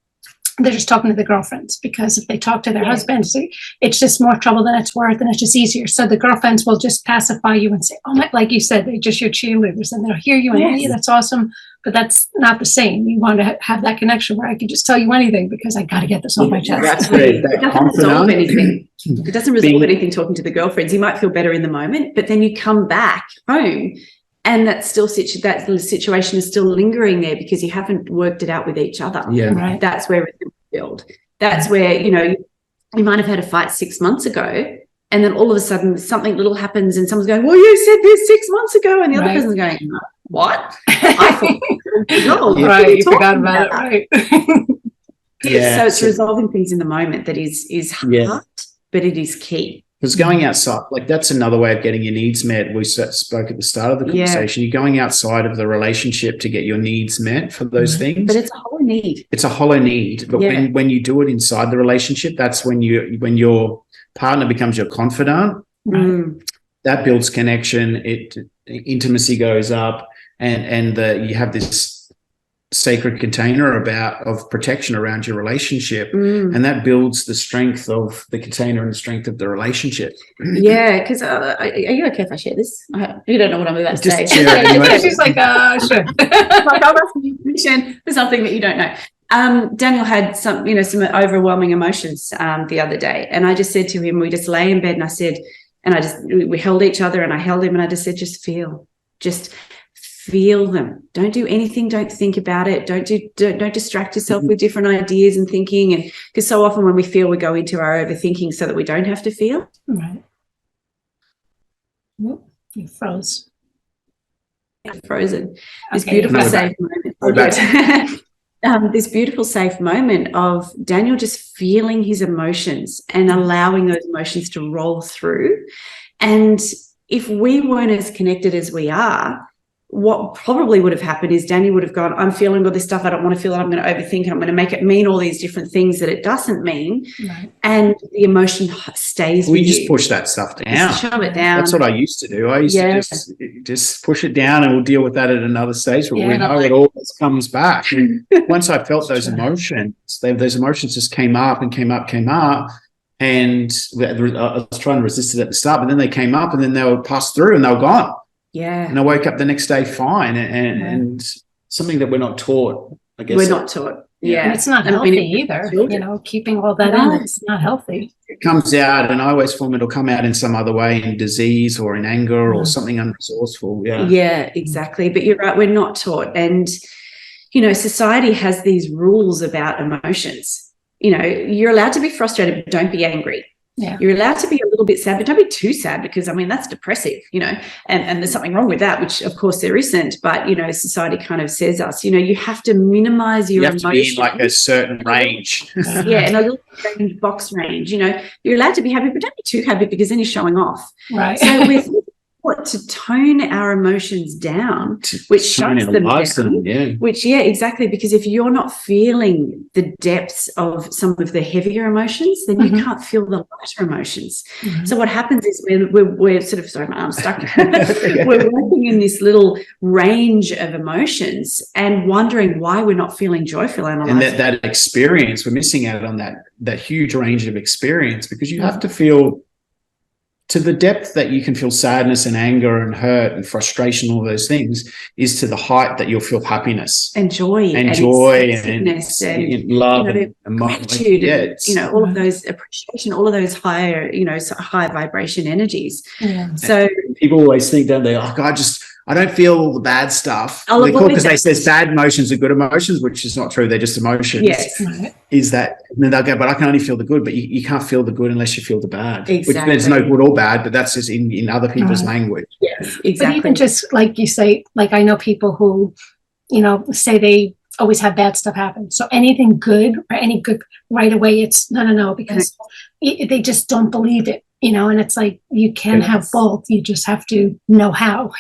Speaker 2: they're just talking to their girlfriends, because if they talk to their husbands, it's just more trouble than it's worth, and it's just easier. So the girlfriends will just pacify you and say, oh my, like you said, they're just your cheerleaders, and they'll hear you and hey, that's awesome. But that's not the same. You want to have that connection where I can just tell you anything because I got to get this off my chest.
Speaker 3: That's great.
Speaker 4: It doesn't resolve anything. It doesn't resolve anything talking to the girlfriends. You might feel better in the moment, but then you come back home and that situation is still lingering there because you haven't worked it out with each other.
Speaker 3: Yeah,
Speaker 2: right.
Speaker 4: That's where it's built. That's where, you might have had a fight 6 months ago, and then all of a sudden something little happens and someone's going, well, you said this 6 months ago, and the other person's going, what? I thought,
Speaker 2: right, you forgot about it, right?
Speaker 3: Yeah.
Speaker 4: So it's resolving things in the moment that is hard, but it is key.
Speaker 3: Because going outside, like that's another way of getting your needs met. We spoke at the start of the conversation. You're going outside of the relationship to get your needs met for those things.
Speaker 4: But it's a hollow need.
Speaker 3: It's a hollow need. But when you do it inside the relationship, that's when your partner becomes your confidant. That builds connection. Intimacy goes up, and you have this sacred container of protection around your relationship, and that builds the strength of the container and the strength of the relationship.
Speaker 4: Yeah, because are you okay if I share this? You don't know what I'm about to say.
Speaker 3: Anyway.
Speaker 2: She's like, sure.
Speaker 4: Like, I'll ask you permission for something that you don't know. Daniel had some overwhelming emotions the other day, and I just said to him, we just lay in bed, and we held each other, and I held him, and I just said, just feel them. Don't do anything. Don't think about it. Don't distract yourself with different ideas and thinking. And because so often when we feel, we go into our overthinking so that we don't have to feel.
Speaker 2: Right. You froze.
Speaker 4: Frozen. This beautiful safe moment. This beautiful safe moment of Daniel just feeling his emotions and allowing those emotions to roll through. And if we weren't as connected as we are, what probably would have happened is Danny would have gone, I'm feeling all this stuff, I don't want to feel it, I'm going to overthink it, I'm going to make it mean all these different things that it doesn't mean. Right. And the emotion stays with you. We just
Speaker 3: push that stuff down.
Speaker 4: Just shove it down.
Speaker 3: That's what I used to do. I used to just push it down, and we'll deal with that at another stage where we know it always comes back. Once I felt those emotions, those emotions just came up and came up. And I was trying to resist it at the start, but then they came up and then they would pass through and they were gone.
Speaker 4: Yeah.
Speaker 3: And I woke up the next day fine, and something that we're not taught, I guess.
Speaker 4: We're not taught. Yeah.
Speaker 2: And it's not healthy either. Keeping all that in, it's not healthy.
Speaker 3: It comes out, and I always form it'll come out in some other way, in disease or in anger or something unresourceful. Yeah.
Speaker 4: Yeah, exactly. But you're right, we're not taught. And, society has these rules about emotions. You're allowed to be frustrated, but don't be angry. Yeah. You're allowed to be a little bit sad, but don't be too sad, because that's depressive, and there's something wrong with that, which of course there isn't, but society kind of says us, you have to minimize your emotions. You have to be in like a certain range. Yeah, in a little box range, you're allowed to be happy, but don't be too happy, because then you're showing off. Right. So we're to tone our emotions down, which shuts them down. Which, exactly, because if you're not feeling the depths of some of the heavier emotions, then you can't feel the lighter emotions. So what happens is we're sort of, sorry, my arm's stuck. We're working in this little range of emotions and wondering why we're not feeling joyful in our life. And
Speaker 3: that experience, we're missing out on that huge range of experience, because you have to feel to the depth that you can feel sadness and anger and hurt and frustration, all those things, is to the height that you'll feel happiness
Speaker 4: and joy
Speaker 3: and love and
Speaker 4: gratitude, all of those appreciation, all of those higher, high vibration energies. Yeah. So
Speaker 3: people always think, don't they? I don't feel all the bad stuff. Because they say bad emotions are good emotions, which is not true. They're just emotions.
Speaker 4: Yes.
Speaker 3: Is that, and then they'll go, but I can only feel the good. But you can't feel the good unless you feel the bad.
Speaker 4: Exactly.
Speaker 3: Which there's no good or bad, but that's just in other people's language.
Speaker 4: Yes, exactly.
Speaker 2: But even just like you say, like I know people who, say they always have bad stuff happen. So anything good or any good right away, it's no, because they just don't believe it, and it's like you can have both. You just have to know how,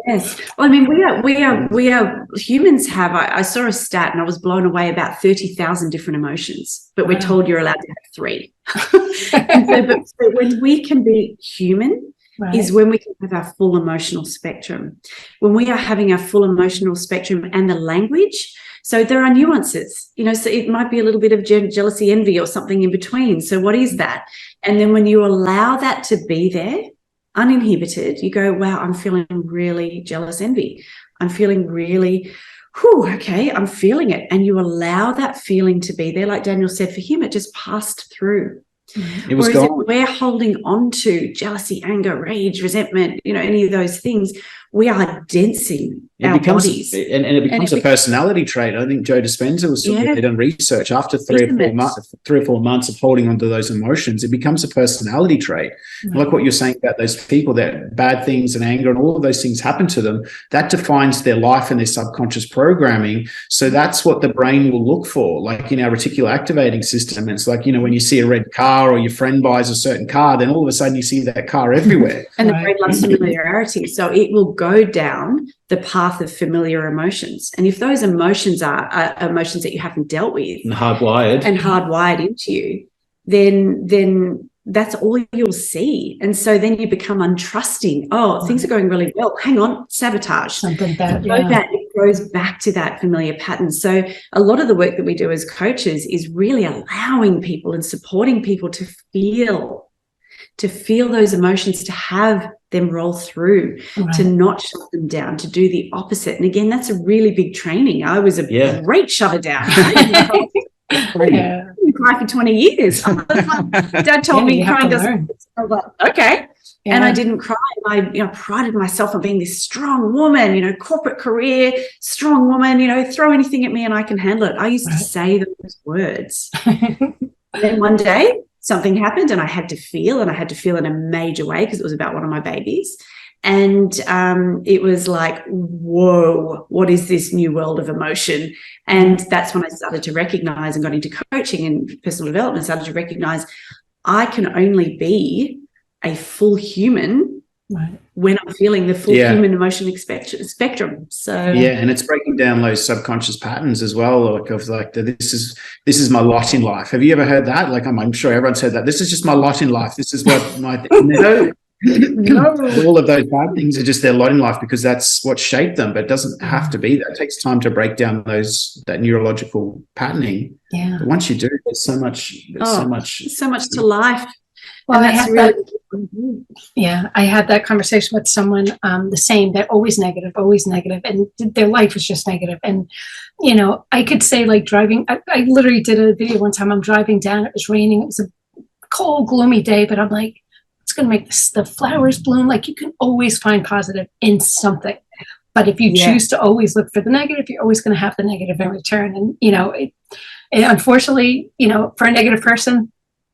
Speaker 4: Yes. Well, I mean, we are humans have, I saw a stat and I was blown away, about 30,000 different emotions, but we're told you're allowed to have 3. So when we can be human, is when we can have our full emotional spectrum. When we are having our full emotional spectrum and the language, so there are nuances, so it might be a little bit of jealousy, envy, or something in between. So what is that? And then when you allow that to be there, uninhibited, you go, wow, I'm feeling really jealous, envy. I'm feeling really, okay, I'm feeling it. And you allow that feeling to be there. Like Daniel said, for him, it just passed through.
Speaker 3: It was
Speaker 4: Whereas
Speaker 3: gone.
Speaker 4: if we're holding on to jealousy, anger, rage, resentment, any of those things, we are densing our bodies.
Speaker 3: And it becomes a personality trait. I think Joe Dispenza was done research after 3 or 4 months of holding onto those emotions. It becomes a personality trait. Like what you're saying about those people, that bad things and anger and all of those things happen to them, that defines their life and their subconscious programming. So that's what the brain will look for, like in our reticular activating system. It's like, when you see a red car or your friend buys a certain car, then all of a sudden you see that car everywhere.
Speaker 4: And the brain loves familiarity. So it will go down the path of familiar emotions. And if those emotions are emotions that you haven't dealt with
Speaker 3: and hardwired
Speaker 4: into you, then that's all you'll see. And so then you become untrusting. Oh, things are going really well. Hang on, sabotage.
Speaker 2: Something bad.
Speaker 4: That it goes back to that familiar pattern. So a lot of the work that we do as coaches is really allowing people and supporting people to feel those emotions, to have them roll through, to not shut them down, to do the opposite. And again, that's a really big training. I was a great shover down. Cry for 20 years. Dad told me crying doesn't. I was like, okay. Yeah. And I didn't cry. I prided myself on being this strong woman, corporate career, strong woman, throw anything at me and I can handle it. I used to say those words. And then one day something happened and I had to feel in a major way because it was about one of my babies. And it was like, whoa, what is this new world of emotion? And that's when I started to recognize and got into coaching and personal development, started to recognize I can only be a full human when I'm feeling the full human emotion spectrum. So
Speaker 3: and it's breaking down those subconscious patterns as well. This is my lot in life. Have you ever heard that? Like I'm sure everyone's heard that. This is just my lot in life. This is what my all of those bad things are just their lot in life because that's what shaped them. But it doesn't have to be that. It takes time to break down that neurological patterning.
Speaker 2: Yeah.
Speaker 3: But once you do, there's so much
Speaker 4: to life.
Speaker 2: Well, I had that conversation with someone the same. They're always negative, and their life is just negative. And I could say like driving. I literally did a video one time. I'm driving down. It was raining. It was a cold, gloomy day, but I'm like, it's going to make the flowers bloom. Like you can always find positive in something. But if you choose to always look for the negative, you're always going to have the negative in return. And unfortunately, for a negative person,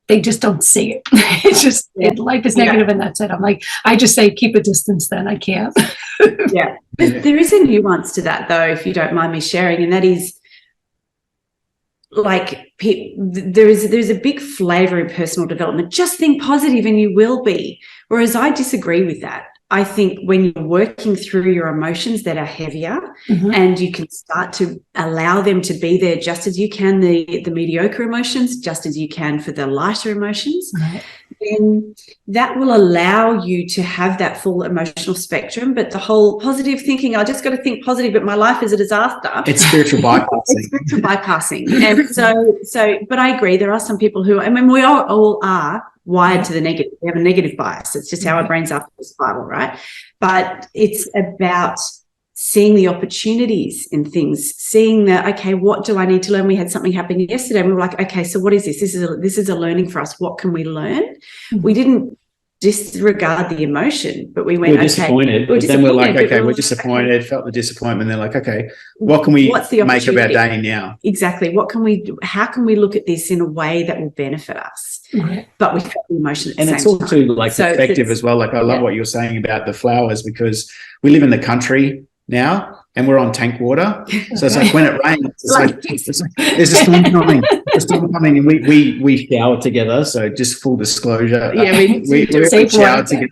Speaker 2: they just don't see it. It's just life is negative and that's it. I'm like, I just say keep a distance then. I can't.
Speaker 4: There is a nuance to that though, if you don't mind me sharing. And that is like, there's a big flavor in personal development. Just think positive and you will be. Whereas I disagree with that. I think when you're working through your emotions that are heavier and you can start to allow them to be there just as you can, the mediocre emotions, just as you can for the lighter emotions, then that will allow you to have that full emotional spectrum. But the whole positive thinking, I just got to think positive, but my life is a disaster.
Speaker 3: It's spiritual bypassing.
Speaker 4: It's spiritual bypassing. And so, but I agree, there are some people who, we all are wired to the negative. We have a negative bias. It's just how our brains are for survival, right? But it's about seeing the opportunities in things, seeing okay, what do I need to learn? We had something happen yesterday and we were like, okay, so what is this? This is a learning for us. What can we learn? We didn't disregard the emotion, but we went,
Speaker 3: disappointed. But then we're like, okay, we're disappointed, felt the disappointment. They're like, okay, what can we make of our day now?
Speaker 4: Exactly. What can we do? How can we look at this in a way that will benefit us? But we felt the emotion at the same time. And it's also like effective as well. Like I love what you're saying about the flowers because we live in the country now
Speaker 3: and we're on tank water. So it's like when it rains, it's like there's a storm coming. And we shower together. So just full disclosure.
Speaker 4: Yeah, we
Speaker 3: shower together.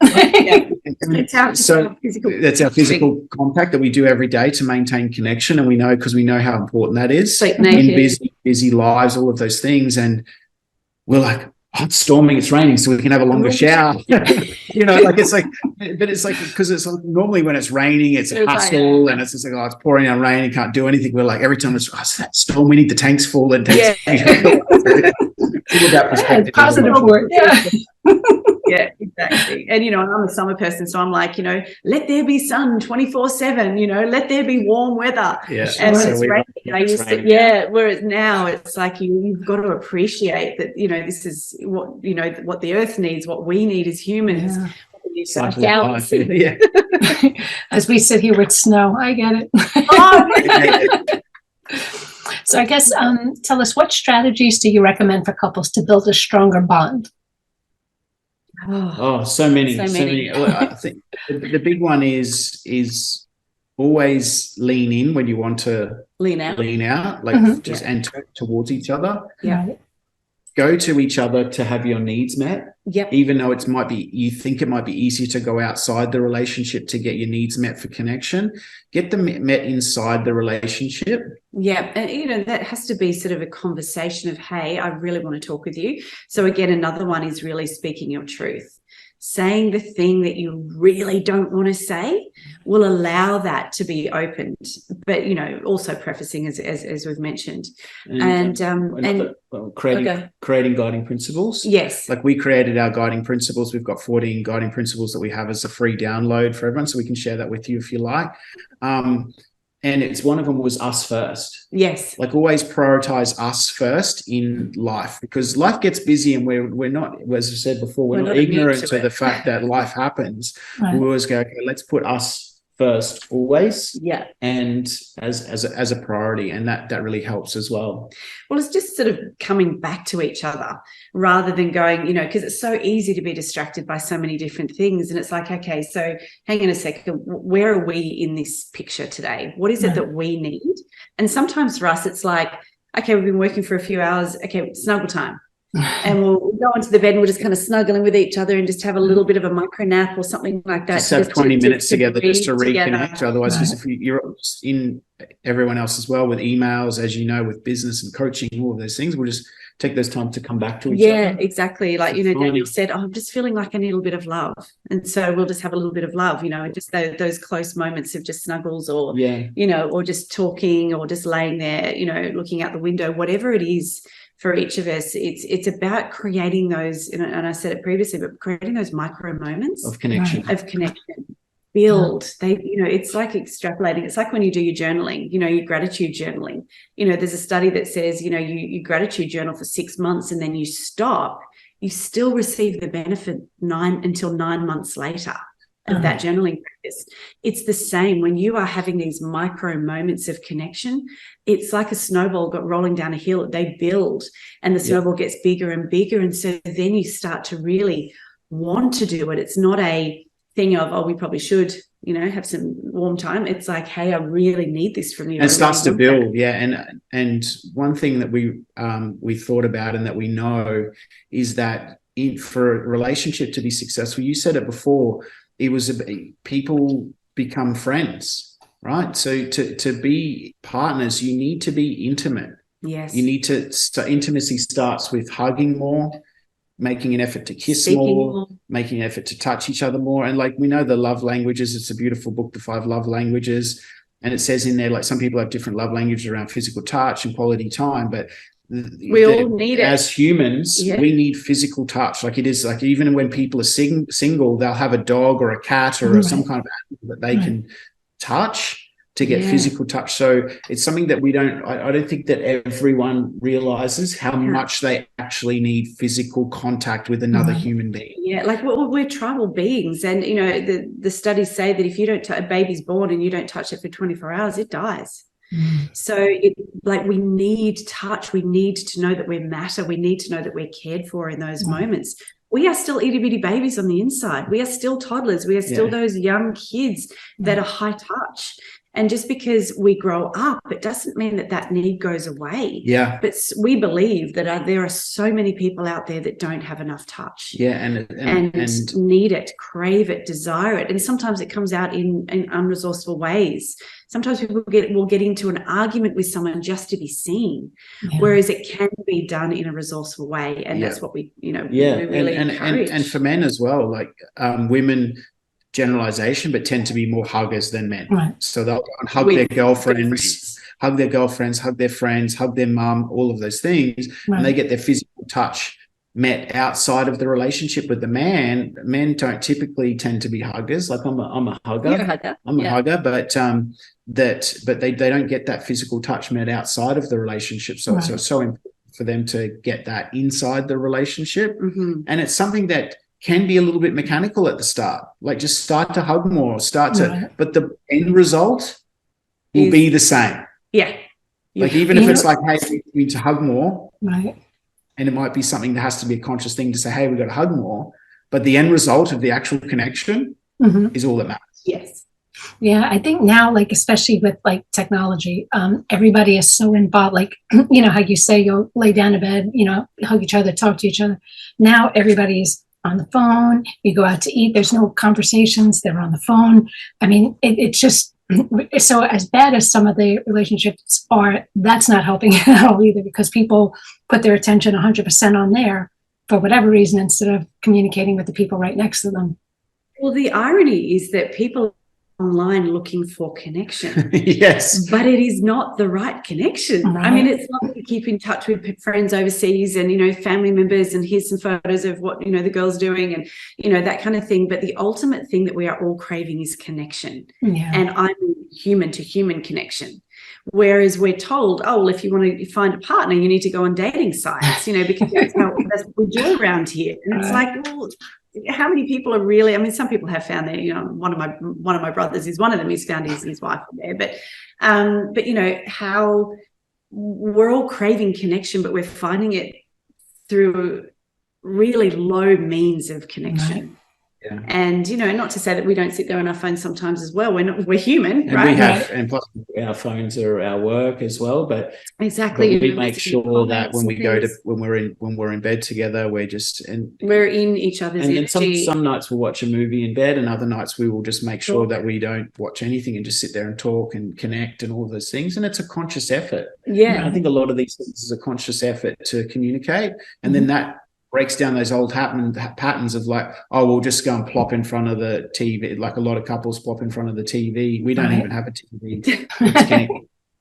Speaker 4: So
Speaker 3: that's our physical contact that we do every day to maintain connection. And we know, because we know how important that is in busy lives, all of those things. And we're like, oh, it's storming, it's raining, so we can have a longer shower. You know, like it's like, but it's like, because it's like, normally when it's raining, it's a hustle, and it's just like, oh, it's pouring down rain, you can't do anything. We're like, every time it's that storm, we need the tanks full, and tanks. That perspective.
Speaker 2: Positive word. Yeah.
Speaker 4: Yeah, exactly. And, you know, I'm a summer person, so I'm like, you know, let there be sun 24/7, you know, let there be warm weather.
Speaker 3: Yeah.
Speaker 4: And when it's raining, whereas now it's like you've got to appreciate that, you know, this is what, you know, what the earth needs, what we need as humans.
Speaker 3: Yeah.
Speaker 2: As we sit here with snow, I get it. So I guess tell us, what strategies do you recommend for couples to build a stronger bond?
Speaker 3: Oh, so many. I think the big one is always lean in when you want to lean out, like just and turn towards each other.
Speaker 4: Yeah.
Speaker 3: Go to each other to have your needs met.
Speaker 4: Yep.
Speaker 3: Even though you think it might be easier to go outside the relationship to get your needs met for connection, get them met inside the relationship.
Speaker 4: Yeah. And, you know, that has to be sort of a conversation of, hey, I really want to talk with you. So again, another one is really speaking your truth. Saying the thing that you really don't want to say will allow that to be opened, but, you know, also prefacing as we've mentioned, and
Speaker 3: creating guiding principles.
Speaker 4: Yes,
Speaker 3: like we created our guiding principles. We've got 14 guiding principles that we have as a free download for everyone, so we can share that with you if you like. And it's one of them was us first.
Speaker 4: Yes.
Speaker 3: Like always prioritize us first in life, because life gets busy and we're not, as I said before, we're not ignorant to the fact that life happens. Right. We always go, okay, let's put us first always.
Speaker 4: Yeah.
Speaker 3: And as a priority. And that really helps as well.
Speaker 4: Well, it's just sort of coming back to each other rather than going, you know, because it's so easy to be distracted by so many different things. And it's like, okay, so hang on a second, where are we in this picture today? What is it that we need? And sometimes for us, it's like, okay, we've been working for a few hours. Okay, snuggle time. And we'll go into the bed and we'll just kind of snuggling with each other and just have a little bit of a micro nap or something like that.
Speaker 3: Just have 20 minutes together just to reconnect. Otherwise, because if you're in everyone else as well with emails, as you know, with business and coaching, all of those things, we'll just take those time to come back to each other.
Speaker 4: Yeah, exactly. Like, you know, Daniel said, I'm just feeling like I need a little bit of love. And so we'll just have a little bit of love, you know, and just those close moments of just snuggles or, you know, or just talking or just laying there, you know, looking out the window, whatever it is. For each of us, it's about creating those, and I said it previously, but creating those micro moments
Speaker 3: of connection.
Speaker 4: Build. They, you know, it's like extrapolating. It's like when you do your journaling, you know, your gratitude journaling. You know, there's a study that says, you know, you gratitude journal for 6 months and then you stop. You still receive the benefit 9 months later of that journaling practice. It's the same when you are having these micro moments of connection. It's like a snowball rolling down a hill. They build and the snowball gets bigger and bigger. And so then you start to really want to do it. It's not a thing of, oh, we probably should, you know, have some warm time. It's like, hey, I really need this from you.
Speaker 3: And it starts to build. Yeah. And one thing that we thought about and that we know is that for a relationship to be successful, you said it before, it was people become friends, right? So to be partners, you need to be intimate.
Speaker 4: Yes.
Speaker 3: You need to, intimacy starts with hugging more, making an effort to kiss more, making an effort to touch each other more. And like, we know the love languages, it's a beautiful book, The 5 Love Languages. And it says in there, like some people have different love languages around physical touch and quality time, but
Speaker 4: we all need it
Speaker 3: as humans. We need physical touch. Like it is like, even when people are single, they'll have a dog or a cat or some kind of animal that they can touch to get physical touch. So it's something that I don't think that everyone realizes how much they actually need physical contact with another human being.
Speaker 4: Yeah, like we're tribal beings, and you know the studies say that if you don't a baby's born and you don't touch it for 24 hours, it dies. So we need touch. We need to know that we matter. We need to know that we're cared for in those moments. We are still itty bitty babies on the inside. We are still toddlers. We are still those young kids that are high touch. And just because we grow up, it doesn't mean that that need goes away.
Speaker 3: Yeah.
Speaker 4: But we believe that there are so many people out there that don't have enough touch.
Speaker 3: Yeah. And
Speaker 4: need it, crave it, desire it. And sometimes it comes out in unresourceful ways. Sometimes people will get into an argument with someone just to be seen, whereas it can be done in a resourceable way. And that's what we, we really encourage.
Speaker 3: And for men as well, like women, generalization, but tend to be more huggers than men.
Speaker 2: Right.
Speaker 3: So they'll go and hug their girlfriends, hug their friends, hug their mum, all of those things. Right. And they get their physical touch met outside of the relationship with the man. Men don't typically tend to be huggers. Like I'm a hugger.
Speaker 4: You're a hugger.
Speaker 3: I'm a hugger, but they don't get that physical touch met outside of the relationship. So it's so important for them to get that inside the relationship.
Speaker 4: Mm-hmm.
Speaker 3: And it's something that can be a little bit mechanical at the start. Like just start to hug more, but the end result will be the same.
Speaker 4: Yeah.
Speaker 3: Like even if it's like, hey, we need to hug more.
Speaker 2: Right.
Speaker 3: And it might be something that has to be a conscious thing to say, hey, we've got to hug more. But the end result of the actual connection is all that matters.
Speaker 4: Yes.
Speaker 2: Yeah, I think now, like, especially with like technology, everybody is so involved. Like, how you say you'll lay down in bed, hug each other, talk to each other. Now everybody's on the phone. You go out to eat. There's no conversations. They're on the phone. I mean, it's just so as bad as some of the relationships are, that's not helping at all either, because people put their attention 100% on there for whatever reason instead of communicating with the people right next to them.
Speaker 4: Well, the irony is that people online looking for connection.
Speaker 3: Yes.
Speaker 4: But it is not the right connection.
Speaker 2: Right.
Speaker 4: I mean, it's not to keep in touch with friends overseas and, family members and here's some photos of what, the girl's doing and, that kind of thing. But the ultimate thing that we are all craving is connection.
Speaker 2: Yeah.
Speaker 4: And I'm human to human connection. Whereas we're told, oh, well, if you want to find a partner, you need to go on dating sites, because that's what we do around here. And it's like, well, how many people are really, I mean, some people have found that, one of my brothers is one of them. He's found his wife there, but how we're all craving connection, but we're finding it through really low means of connection.
Speaker 2: Right.
Speaker 3: Yeah.
Speaker 4: And not to say that we don't sit there on our phones sometimes as well. We're human,
Speaker 3: and
Speaker 4: right?
Speaker 3: We have, and plus our phones are our work as well. But
Speaker 4: exactly,
Speaker 3: we make sure that when we're in bed together, we're in each other's energy. And some nights we'll watch a movie in bed, and other nights we will just make sure that we don't watch anything and just sit there and talk and connect and all of those things. And it's a conscious effort.
Speaker 4: Yeah,
Speaker 3: I think a lot of these things is a conscious effort to communicate, and then that breaks down those old patterns of like, oh, we'll just go and plop in front of the TV. Like a lot of couples plop in front of the TV. We don't even have a TV.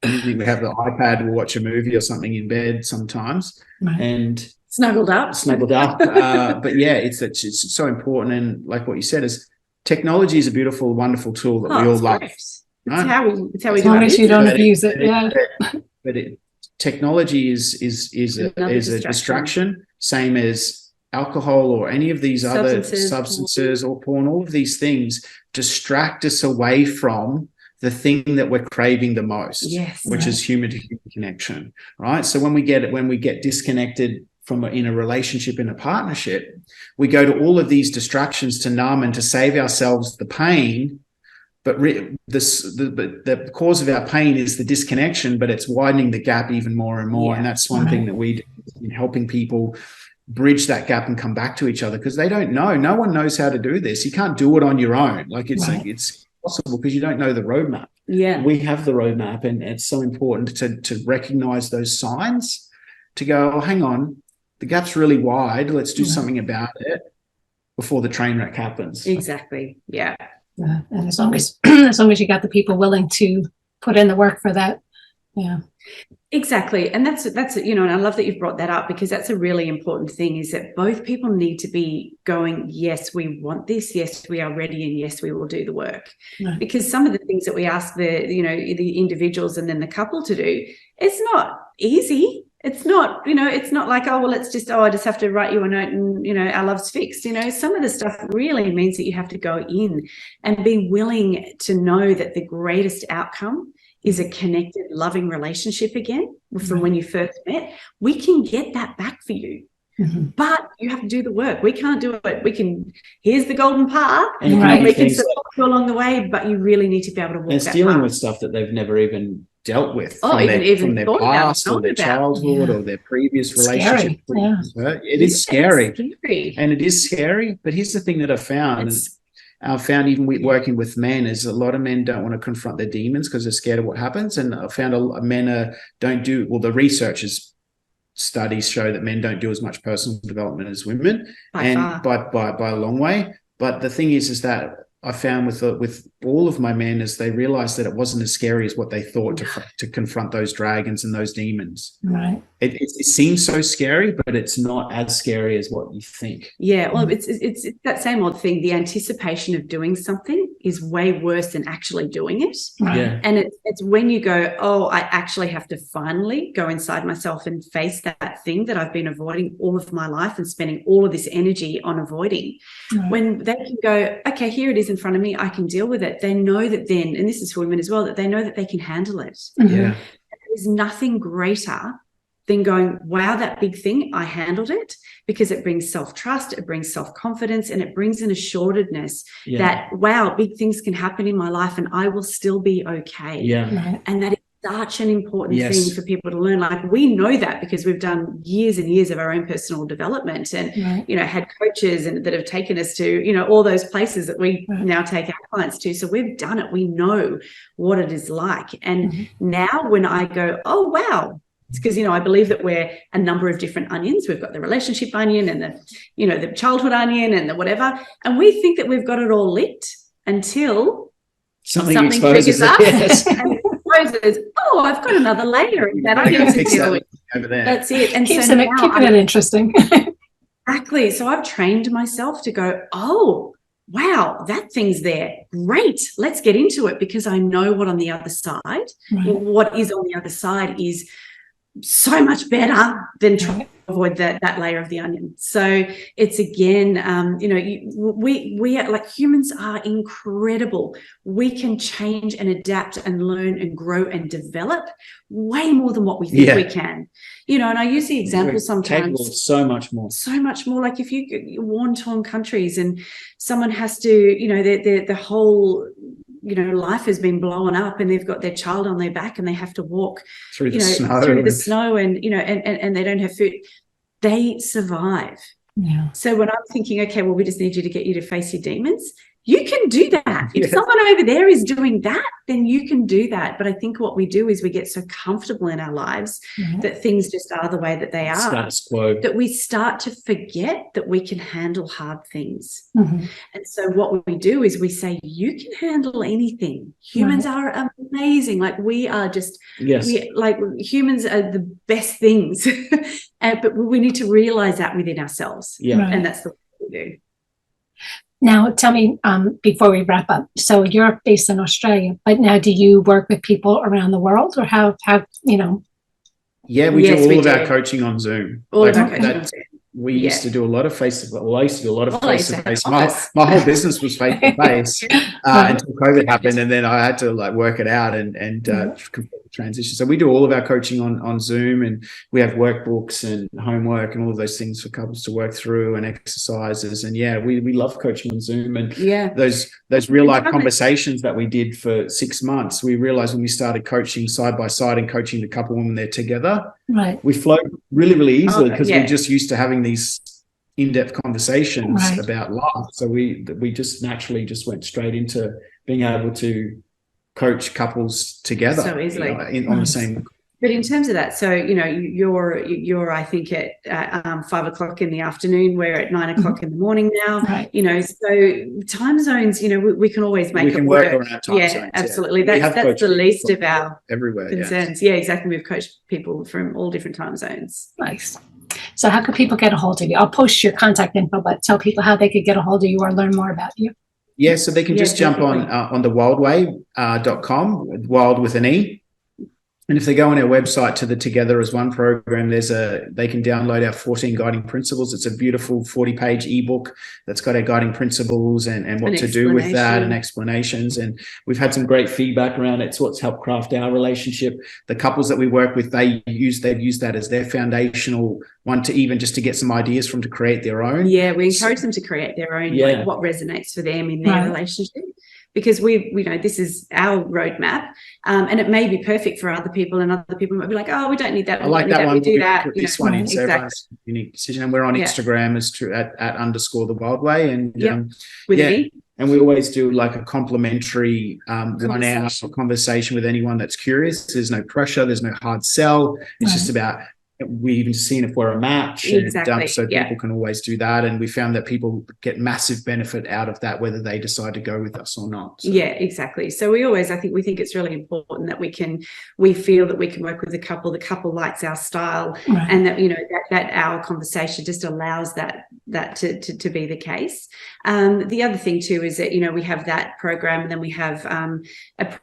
Speaker 3: We have the iPad. We'll watch a movie or something in bed sometimes, and
Speaker 4: snuggled up.
Speaker 3: But yeah, it's so important. And like what you said, is technology is a beautiful, wonderful tool that we all love.
Speaker 4: Right? It's how we do it.
Speaker 2: As long as you don't abuse it. Yeah.
Speaker 3: But technology is a distraction. Same as alcohol or any of these other substances or porn, all of these things distract us away from the thing that we're craving the most, which is human to human connection, right? So when we get disconnected in a relationship, in a partnership, we go to all of these distractions to numb and to save ourselves the pain. But the cause of our pain is the disconnection, but it's widening the gap even more and more. And that's one thing that we do in helping people bridge that gap and come back to each other, because they don't know. No one knows how to do this. You can't do it on your own. Like it's possible because you don't know the roadmap.
Speaker 4: Yeah,
Speaker 3: we have the roadmap, and it's so important to recognize those signs, to go, oh, hang on, the gap's really wide. Let's do something about it before the train wreck happens.
Speaker 4: Exactly. Yeah.
Speaker 2: And as long as you got the people willing to put in the work for that. Yeah.
Speaker 4: Exactly. And that's and I love that you've brought that up, because that's a really important thing, is that both people need to be going, yes, we want this, yes, we are ready, and yes, we will do the work.
Speaker 2: Right.
Speaker 4: Because some of the things that we ask the individuals and then the couple to do, it's not easy. It's not, it's not like, oh, well, I just have to write you a note and, our love's fixed. Some of the stuff really means that you have to go in and be willing to know that the greatest outcome is a connected, loving relationship again from when you first met. We can get that back for you. but you have to do the work. We can't do it. Here's the golden path,
Speaker 3: and
Speaker 4: we can support you along the way, but you really need to be able to walk
Speaker 3: it's
Speaker 4: that
Speaker 3: dealing
Speaker 4: path.
Speaker 3: with stuff that they've never even dealt with
Speaker 4: from
Speaker 3: their past or their childhood or their previous relationship. It is scary. And it is scary. But here's the thing that I've found even working with men is a lot of men don't want to confront their demons because they're scared of what happens. And I found men don't do, well, the researchers studies show that men don't do as much personal development as women by a long way. But the thing is that I found with all of my men is they realized that it wasn't as scary as what they thought to confront those dragons and those demons.
Speaker 2: Right.
Speaker 3: It seems so scary, but it's not as scary as what you think.
Speaker 4: Yeah, well, it's that same old thing. The anticipation of doing something is way worse than actually doing it.
Speaker 2: Right.
Speaker 3: Yeah.
Speaker 4: And it's when you go, oh, I actually have to finally go inside myself and face that thing that I've been avoiding all of my life and spending all of this energy on avoiding.
Speaker 2: Right.
Speaker 4: When they can go, okay, here it is in front of me, I can deal with it. They know that then, and this is for women as well, that they know that they can handle it.
Speaker 3: Yeah.
Speaker 4: There's nothing greater than going, wow, that big thing, I handled it, because it brings self-trust, it brings self-confidence, and it brings an assuredness that, wow, big things can happen in my life and I will still be okay.
Speaker 3: Yeah.
Speaker 2: Right.
Speaker 4: And that is such an important thing for people to learn. Like, we know that because we've done years and years of our own personal development and, had coaches and that have taken us to, all those places that we now take our clients to. So we've done it. We know what it is like. And now when I go, oh, wow, it's because, I believe that we're a number of different onions. We've got the relationship onion and the childhood onion and the whatever. And we think that we've got it all lit until something
Speaker 3: exposes
Speaker 4: up
Speaker 3: yes.
Speaker 4: and exposes, oh, I've got another layer of that onion to deal with.
Speaker 3: Over there.
Speaker 4: That's it. And
Speaker 2: keeping
Speaker 4: so
Speaker 2: it interesting.
Speaker 4: Exactly. So I've trained myself to go, oh, wow, that thing's there. Great. Let's get into it, because I know what on the other side, what is on the other side is so much better than trying to avoid that layer of the onion. So it's again, we are, like, humans are incredible. We can change and adapt and learn and grow and develop way more than what we think we can. And I use the example sometimes.
Speaker 3: So much more.
Speaker 4: Like if you war-torn countries and someone has to, the whole life has been blown up and they've got their child on their back and they have to walk
Speaker 3: through the snow
Speaker 4: and and they don't have food, they survive.
Speaker 2: Yeah.
Speaker 4: So when I'm thinking, okay, well, we just need you to get you to face your demons, you can do that. If someone over there is doing that, then you can do that. But I think what we do is we get so comfortable in our lives that things just are the way that they are.
Speaker 3: Status quo.
Speaker 4: That we start to forget that we can handle hard things. And so what we do is we say, you can handle anything. Humans are amazing. Like, we are just, humans are the best things. But we need to realize that within ourselves.
Speaker 3: Yeah.
Speaker 4: And that's the way we do.
Speaker 2: Now, tell me, before we wrap up, so you're based in Australia, but now do you work with people around the world, or how
Speaker 3: Yeah, we do all of our coaching on Zoom. We used to do a lot of face-to-face. My whole business was face-to-face until COVID happened, and then I had to work it out and transition. So we do all of our coaching on Zoom, and we have workbooks and homework and all of those things for couples to work through, and exercises. And we love coaching on Zoom, and those real life conversations that we did for 6 months. We realized when we started coaching side by side and coaching the couple when they're together, we flowed really, really easily because we're just used to having these in-depth conversations about life. So we just naturally just went straight into being able to coach couples together
Speaker 4: so easily
Speaker 3: on the same.
Speaker 4: But in terms of that, so you're I think at 5 o'clock in the afternoon. We're at 9 o'clock in the morning now. So time zones, we can always make it work.
Speaker 3: Around time zones,
Speaker 4: absolutely. That's the least of our
Speaker 3: everywhere
Speaker 4: concerns. Yeah, exactly. We've coached people from all different time zones.
Speaker 2: Nice. So how could people get a hold of you? I'll post your contact info, but tell people how they could get a hold of you or learn more about you.
Speaker 3: Yeah, so they can just jump on the wildeway.com, wild with an E. And if they go on our website to the Together as One program, they can download our 14 guiding principles. It's a beautiful 40-page ebook that's got our guiding principles and what to do with that and explanations. And we've had some great feedback around it. It's what's helped craft our relationship. The couples that we work with, they've used that as their foundational one to even just to get some ideas from to create their own.
Speaker 4: Yeah, we encourage them to create their own, like what resonates for them in their relationship. Because we know this is our roadmap, and it may be perfect for other people, and other people might be like, "Oh, we don't need that.
Speaker 3: I like that one.
Speaker 4: We do that."
Speaker 3: This one is everyone's unique decision, and we're on Instagram as at _ the Wilde Way, and
Speaker 4: with me.
Speaker 3: And we always do like a complimentary 1 hour conversation with anyone that's curious. There's no pressure. There's no hard sell. It's just about. We even seen if we're a match, so people can always do that, and we found that people get massive benefit out of that, whether they decide to go with us or not. So.
Speaker 4: Yeah, exactly. So we think it's really important that we feel that we can work with the couple likes our style, and that that our conversation just allows that to be the case. The other thing too is that we have that program, and then we have a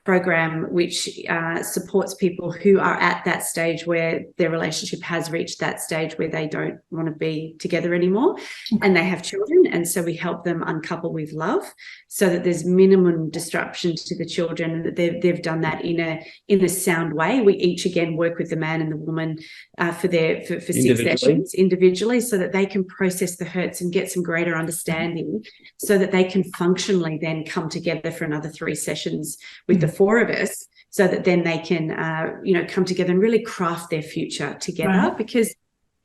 Speaker 4: program which supports people who are at that stage where their relationship has reached that stage where they don't want to be together anymore, and they have children, and so we help them uncouple with love, so that there's minimum disruption to the children, and that they've done that in a sound way. We each again work with the man and the woman for 6 sessions individually, so that they can process the hurts and get some greater understanding, so that they can functionally then come together for another 3 sessions with the 4 of us, so that then they can, come together and really craft their future together. Because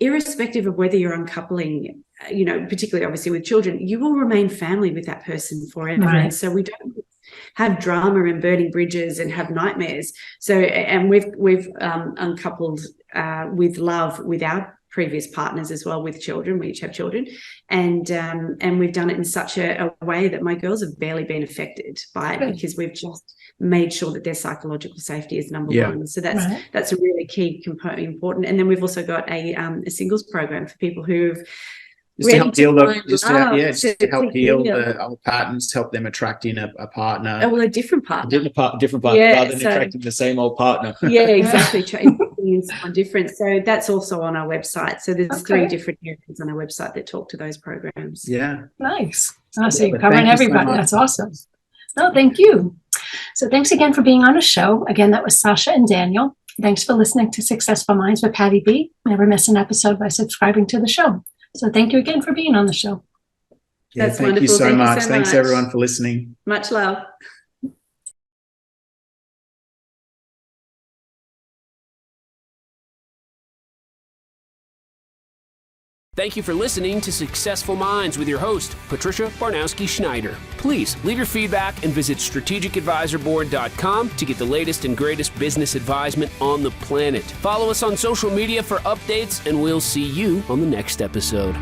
Speaker 4: irrespective of whether you're uncoupling, particularly obviously with children, you will remain family with that person forever. And so we don't have drama and burning bridges and have nightmares. So, and we've uncoupled with love with our previous partners as well, with children. We each have children, and we've done it in such a way that my girls have barely been affected by it, because we've just made sure that their psychological safety is number one. So that's a really key component, important. And then we've also got a singles program for people who've
Speaker 3: to help heal the old patterns, to help them attract in a partner.
Speaker 4: Oh, well, a different partner.
Speaker 3: Different partner, rather than attracting the same old partner.
Speaker 4: Yeah, exactly. In someone different. So that's also on our website. So there's 3 different areas on our website that talk to those programs.
Speaker 3: Yeah.
Speaker 2: Nice. So you're covering everybody. That's awesome. No, thank you. So thanks again for being on the show. Again, that was Sasha and Daniel. Thanks for listening to Successful Minds with Patty B. Never miss an episode by subscribing to the show. So thank you again for being on the show.
Speaker 3: Yeah, that's wonderful. Thank you so much. Thanks everyone for listening.
Speaker 4: Much love.
Speaker 1: Thank you for listening to Successful Minds with your host, Patricia Baronowski-Schneider. Please leave your feedback and visit strategicadvisorboard.com to get the latest and greatest business advisement on the planet. Follow us on social media for updates, and we'll see you on the next episode.